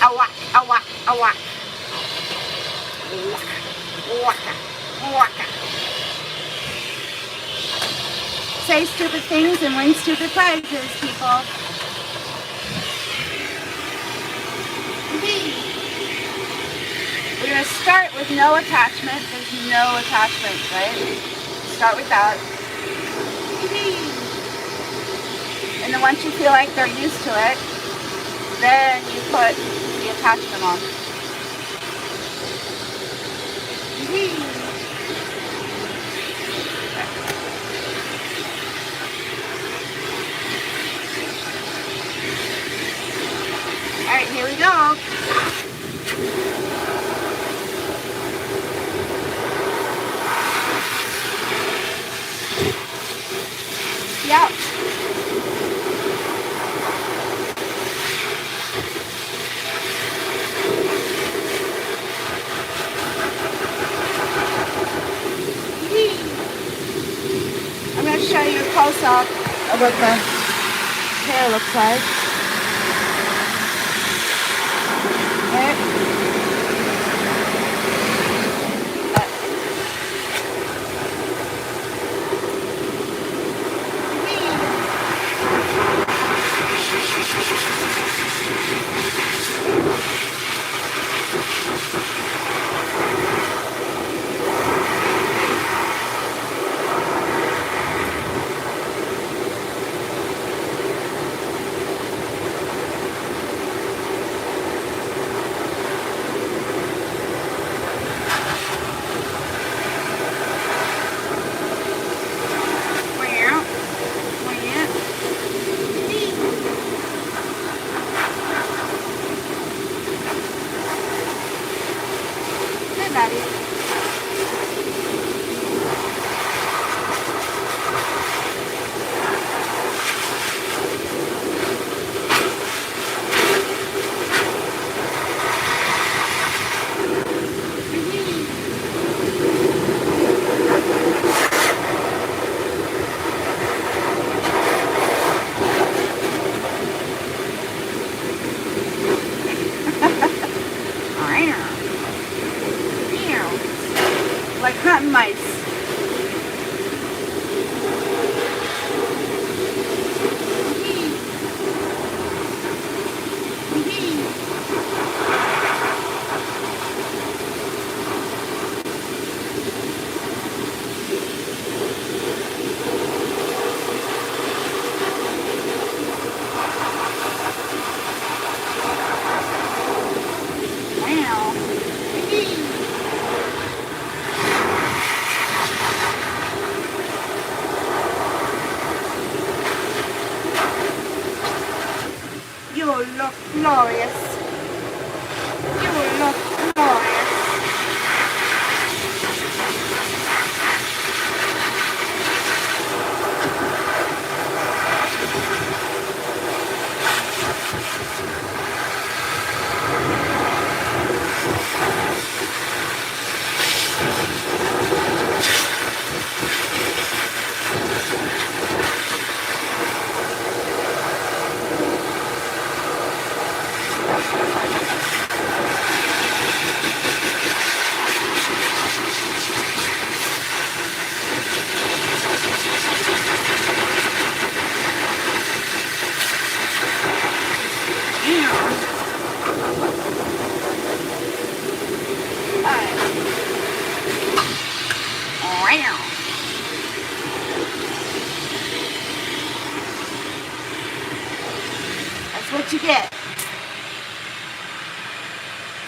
A whack, a whack, a whack. Waka, waka. Say stupid things and win stupid prizes, people. We're going to start with no attachment. There's no attachment, right? Start with that. And then once you feel like they're used to it, then you put the attachment on. All right, here we go. Yep. I'm going to show you a close-up of what the hair looks like. Okay. Like hunting mice. You look glorious. You look glorious.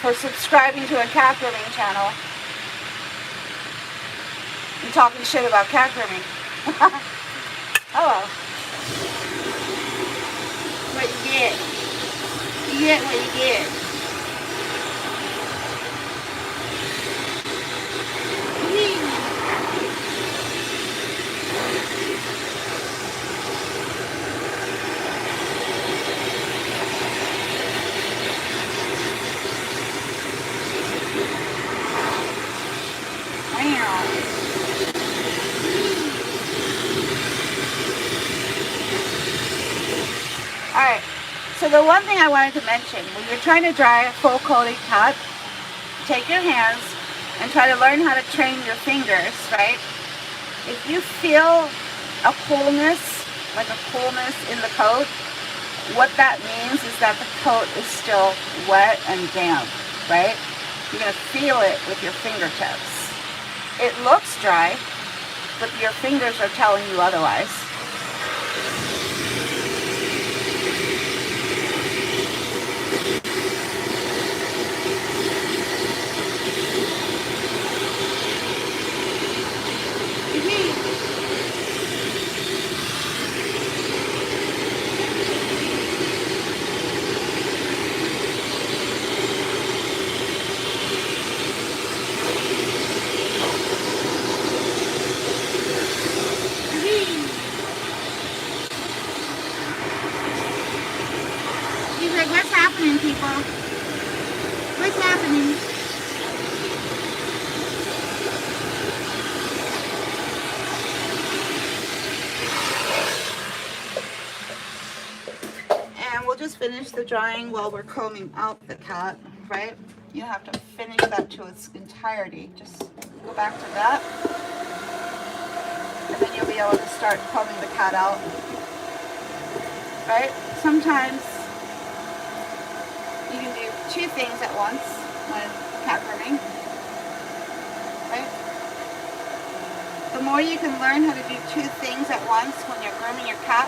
for subscribing to a cat grooming channel and talking shit about cat grooming. Oh well. What you get. You get what you get. Alright, so the one thing I wanted to mention, when you're trying to dry a full coated cat, take your hands and try to learn how to train your fingers, right? If you feel a coolness, like a coolness in the coat, what that means is that the coat is still wet and damp, right? You're going to feel it with your fingertips. It looks dry, but your fingers are telling you otherwise. What's happening, people? What's happening? And we'll just finish the drying while we're combing out the cat, right? You don't have to finish that to its entirety. Just go back to that. And then you'll be able to start combing the cat out. Right? Sometimes you can do two things at once when cat grooming, right? The more you can learn how to do two things at once when you're grooming your cat,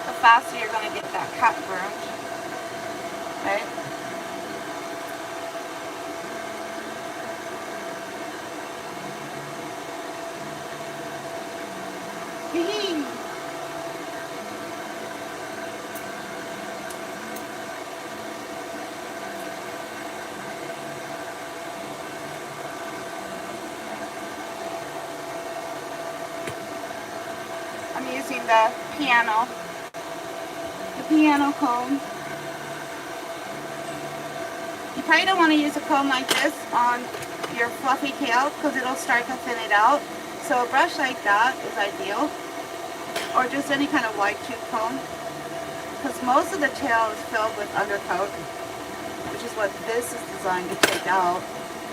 the faster you're going to get that cat groomed, right? I'm using the piano comb. You probably don't want to use a comb like this on your fluffy tail because it'll start to thin it out. So a brush like that is ideal, or just any kind of wide tooth comb, because most of the tail is filled with undercoat, which is what this is designed to take out,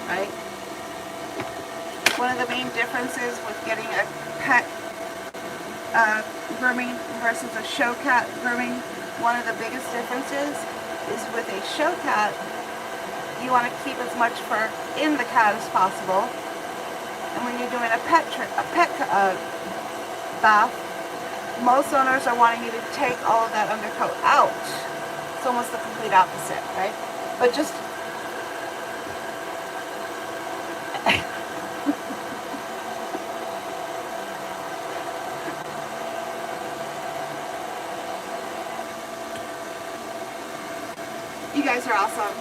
right? One of the main differences with getting a pet grooming versus a show cat grooming, one of the biggest differences is with a show cat, you want to keep as much fur in the cat as possible. And when you're doing a pet bath, most owners are wanting you to take all of that undercoat out. It's almost the complete opposite, right? But just you guys are awesome.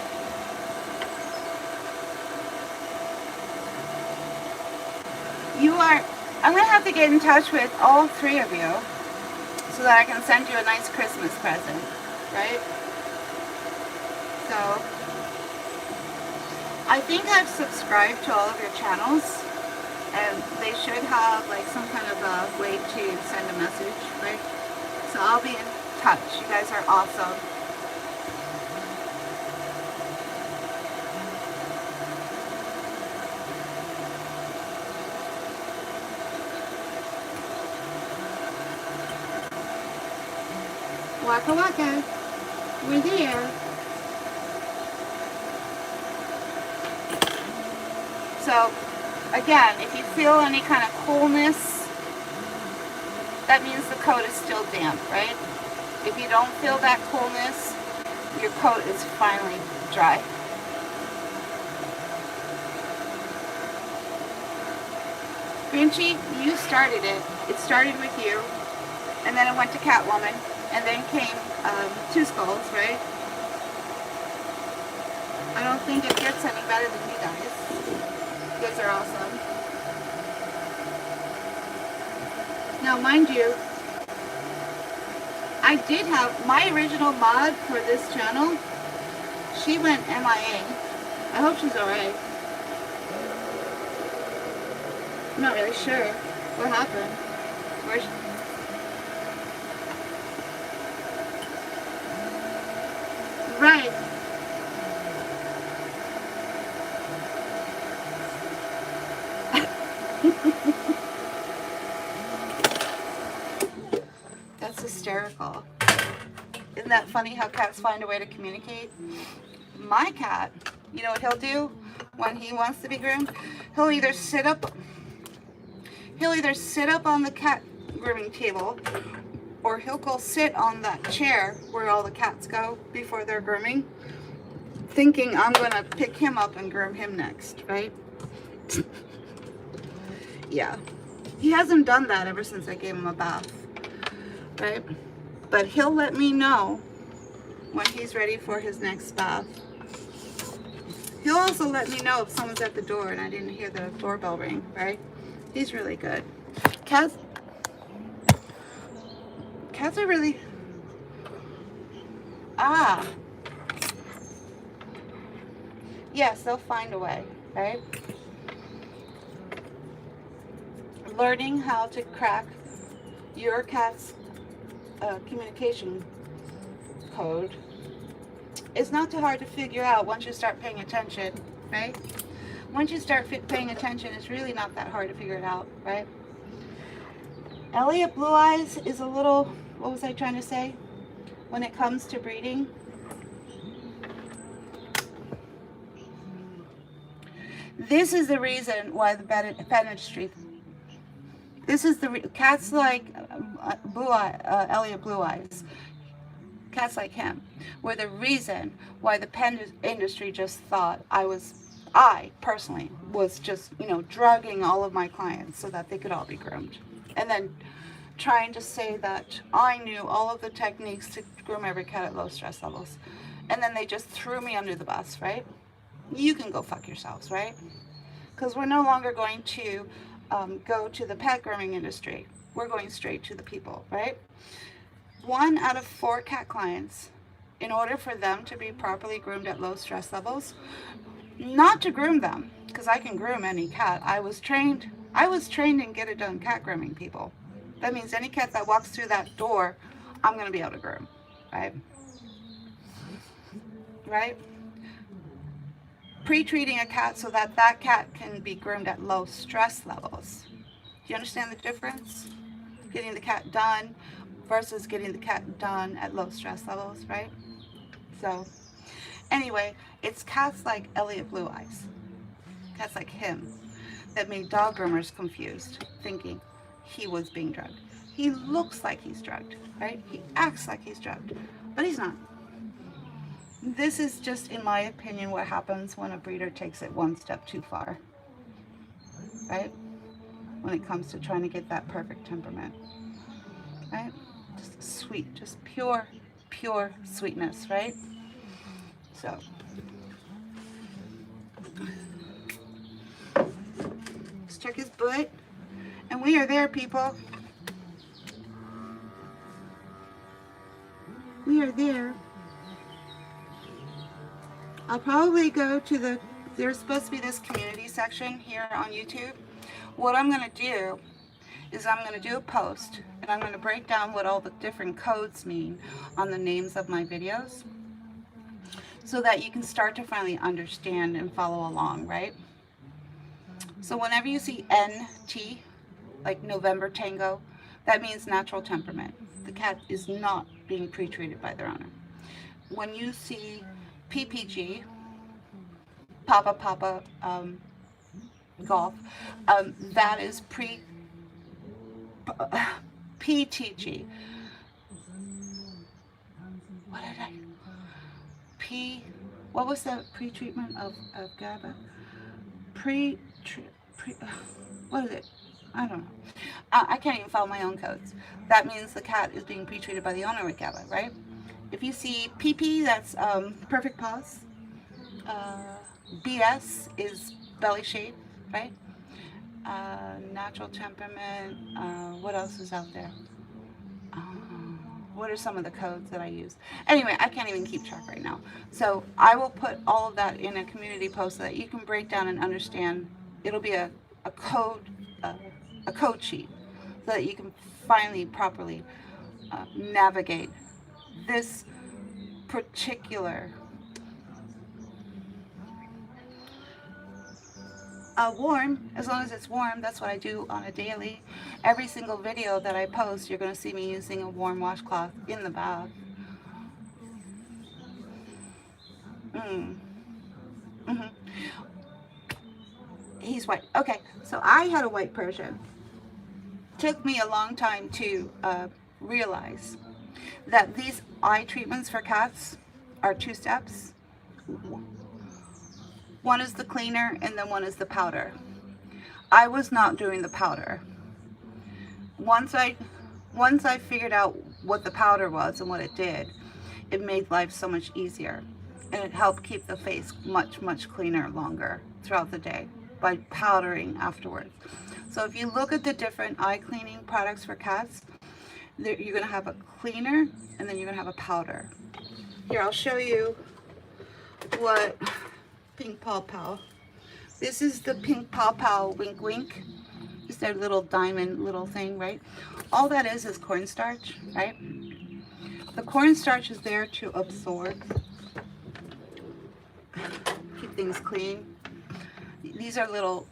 I'm going to have to get in touch with all three of you so that I can send you a nice Christmas present, right? So, I think I've subscribed to all of your channels, and they should have like some kind of a way to send a message, right? So I'll be in touch. You guys are awesome. Waka waka, we're there. So, again, if you feel any kind of coolness, that means the coat is still damp, right? If you don't feel that coolness, your coat is finally dry. Grinchy, you started it. It started with you, and then it went to Catwoman, and then came Two Skulls, right? I don't think it gets any better than you guys. You guys are awesome. Now, mind you, I did have my original mod for this channel. She went MIA. I hope she's alright. I'm not really sure what happened. Where's right. That's hysterical. Isn't that funny how cats find a way to communicate? My cat, you know what he'll do when he wants to be groomed? He'll either sit up on the cat grooming table, or he'll go sit on that chair where all the cats go before they're grooming, thinking I'm gonna pick him up and groom him next, right? Yeah. He hasn't done that ever since I gave him a bath, right? But he'll let me know when he's ready for his next bath. He'll also let me know if someone's at the door and I didn't hear the doorbell ring, right? He's really good. Cats are really... Ah. Yes, they'll find a way, right? Learning how to crack your cat's communication code is not too hard to figure out once you start paying attention, right? Once you start paying attention, it's really not that hard to figure it out, right? Elliot Blue Eyes is a little, what was I trying to say? When it comes to breeding, this is the reason why the pet industry, this is the, cats like Elliot Blue Eyes, cats like him, were the reason why the pet industry just thought I personally was just, you know, drugging all of my clients so that they could all be groomed. And then trying to say that I knew all of the techniques to groom every cat at low stress levels. And then they just threw me under the bus, right? You can go fuck yourselves, right? Because we're no longer going to go to the pet grooming industry. We're going straight to the people, right? 1 out of 4 cat clients, in order for them to be properly groomed at low stress levels, not to groom them, because I can groom any cat. I was trained in get it done cat grooming, people. That means any cat that walks through that door, I'm going to be able to groom, right? Right? Pre-treating a cat so that that cat can be groomed at low stress levels. Do you understand the difference? Getting the cat done versus getting the cat done at low stress levels, right? So, anyway, it's cats like Elliot Blue Eyes, cats like him, that made dog groomers confused, thinking he was being drugged. He looks like he's drugged, right? He acts like he's drugged, but he's not. This is just, in my opinion, what happens when a breeder takes it one step too far, right? When it comes to trying to get that perfect temperament, right? Just sweet, just pure sweetness, right? So, let's check his butt. And we are there, people. We are there. I'll probably go to there's supposed to be this community section here on YouTube. What I'm going to do is I'm going to do a post, and I'm going to break down what all the different codes mean on the names of my videos, so that you can start to finally understand and follow along, right? So whenever you see NT, like November Tango, that means natural temperament. The cat is not being pre-treated by their owner. When you see PPG, Papa Golf, that is PTG. What was the pre-treatment of GABA? What is it? I don't know. I can't even follow my own codes. That means the cat is being pre-treated by the owner with GABA, right? If you see PP, that's perfect pause. Uh, BS is belly shape, right? Natural temperament. What else is out there? What are some of the codes that I use? Anyway, I can't even keep track right now. So I will put all of that in a community post so that you can break down and understand. It'll be a code uh, a code sheet so that you can finally properly navigate this particular warm, as long as it's warm. That's what I do on a daily. Every single video that I post, you're going to see me using a warm washcloth in the bath. Mm-hmm. He's white. Okay, so I had a white Persian. Took me a long time to realize that these eye treatments for cats are 2 steps. One is the cleaner and then one is the powder. I was not doing the powder. Once I figured out what the powder was and what it did, it made life so much easier. And it helped keep the face much, much cleaner longer throughout the day by powdering afterwards. So if you look at the different eye cleaning products for cats, you're going to have a cleaner and then you're going to have a powder. Here, I'll show you what Pink Paw Pow. This is the Pink Paw Pow Wink Wink. Just a little diamond little thing, right? All that is cornstarch, right? The cornstarch is there to absorb, keep things clean. These are little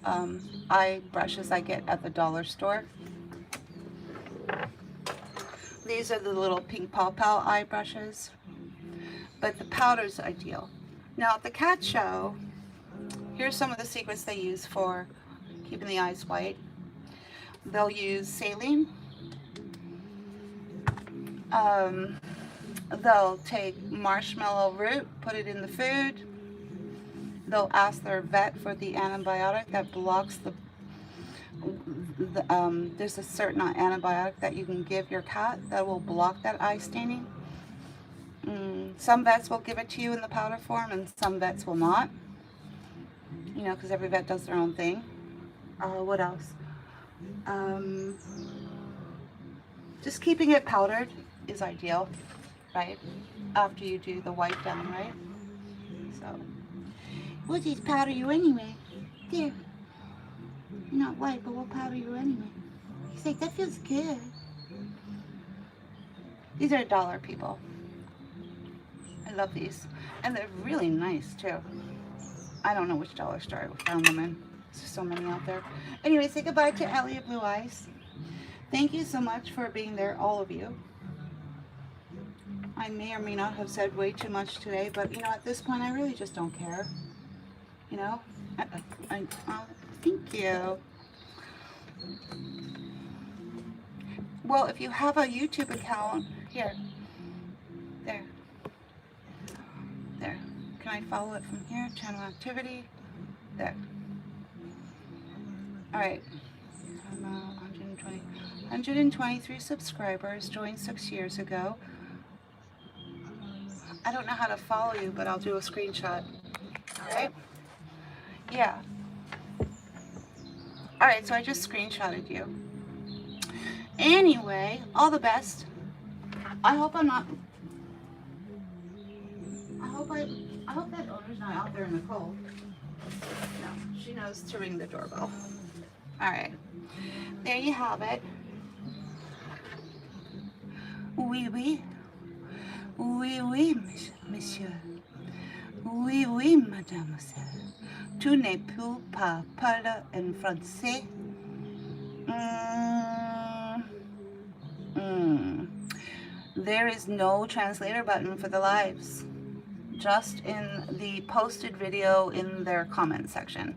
eye brushes I get at the dollar store. These are the little Pink Paw Pow eye brushes. But the powder's ideal. Now at the cat show, here's some of the secrets they use for keeping the eyes white. They'll use saline. They'll take marshmallow root, put it in the food. They'll ask their vet for the antibiotic that blocks there's a certain antibiotic that you can give your cat that will block that eye staining. Some vets will give it to you in the powder form and some vets will not. You know, because every vet does their own thing. What else? Just keeping it powdered is ideal, right? After you do the wipe down, right? So, we'll just powder you anyway. There. You're not white, but we'll powder you anyway. He's like, that feels good. These are $1, people. I love these. And they're really nice, too. I don't know which dollar store I found them in. There's so many out there. Anyway, say goodbye to Elliot Blue Eyes. Thank you so much for being there, all of you. I may or may not have said way too much today, but, you know, at this point, I really just don't care. You know? Thank you. Well, if you have a YouTube account, here. There. There. Can I follow it from here? Channel activity. There. Alright. I'm 123 subscribers. Joined 6 years ago. I don't know how to follow you, but I'll do a screenshot. Alright? Yeah. Alright, so I just screenshotted you. Anyway, all the best. I hope I'm not... I hope that owner's not out there in the cold. No, she knows to ring the doorbell. Alright. There you have it. Oui, oui. Oui, oui, monsieur. Oui, oui, mademoiselle. Tu n'es plus pas parler en français. There is no translator button for the lives. Just in the posted video in their comment section.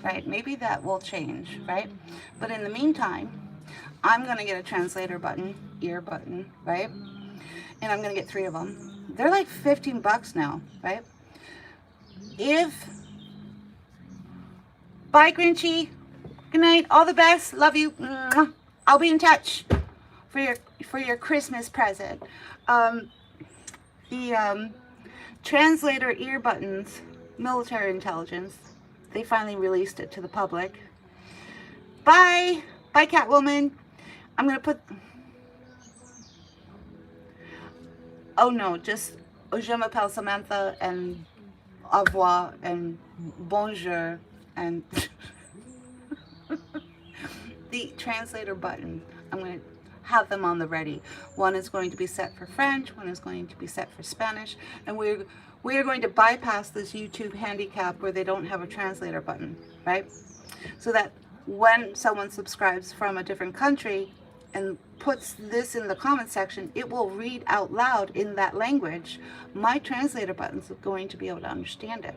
Right? Maybe that will change, right? But in the meantime, I'm going to get a translator button, ear button, right? And I'm going to get 3 of them. They're like $15 now, right? Bye, Grinchy. Good night. All the best. Love you. Mwah. I'll be in touch for your Christmas present. The translator ear buttons, military intelligence. They finally released it to the public. Bye. Bye, Catwoman. I'm going to put... Oh, no. Just je m'appelle Samantha and au revoir and bonjour and... The translator button, I'm going to have them on the ready. One is going to be set for French, one is going to be set for Spanish, and we are going to bypass this YouTube handicap where they don't have a translator button, right? So that when someone subscribes from a different country and puts this in the comment section, it will read out loud in that language. My translator buttons are going to be able to understand it.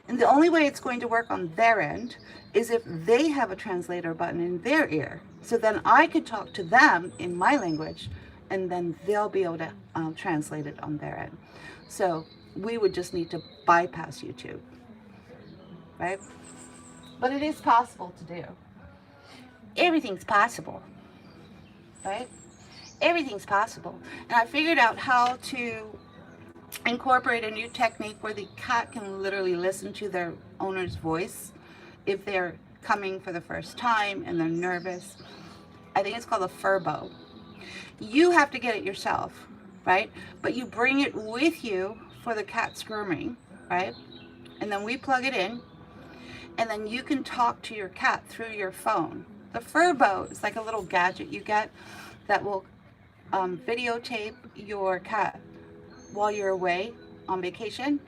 And the only way it's going to work on their end is if they have a translator button in their ear. So then I could talk to them in my language, and then they'll be able to translate it on their end. So we would just need to bypass YouTube, right? But it is possible to do. Everything's possible, right? Everything's possible. And I figured out how to incorporate a new technique where the cat can literally listen to their owner's voice if they're coming for the first time and they're nervous. I think it's called a furbo. You have to get it yourself, right? But you bring it with you for the cat's grooming, right? And then we plug it in, and then you can talk to your cat through your phone. The furbo is like a little gadget you get that will videotape your cat while you're away on vacation.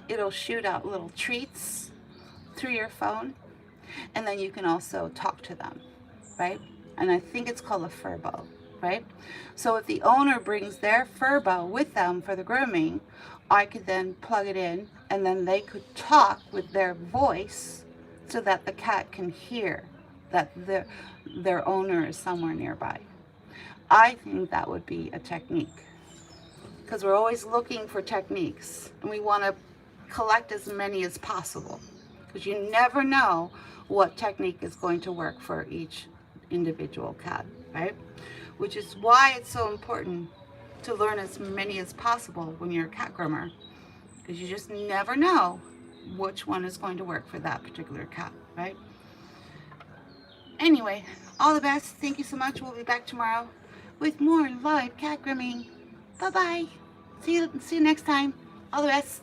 It'll shoot out little treats through your phone, and then you can also talk to them, right? And I think it's called a furbo, right? So if the owner brings their furbo with them for the grooming, I could then plug it in, and then they could talk with their voice so that the cat can hear that their owner is somewhere nearby. I think that would be a technique, because we're always looking for techniques, and we want to collect as many as possible, because you never know what technique is going to work for each individual cat, right? Which is why it's so important to learn as many as possible when you're a cat groomer, because you just never know which one is going to work for that particular cat, right? Anyway, all the best. Thank you so much. We'll be back tomorrow with more live cat grooming. Bye-bye. See you next time. All the best.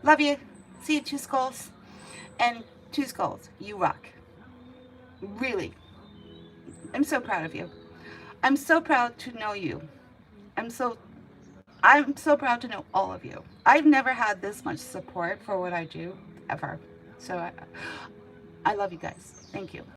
Love you. See you, Two Skulls. And Two Skulls, you rock. Really. I'm so proud of you. I'm so proud to know you. I'm so proud to know all of you. I've never had this much support for what I do, ever. So I love you guys. Thank you.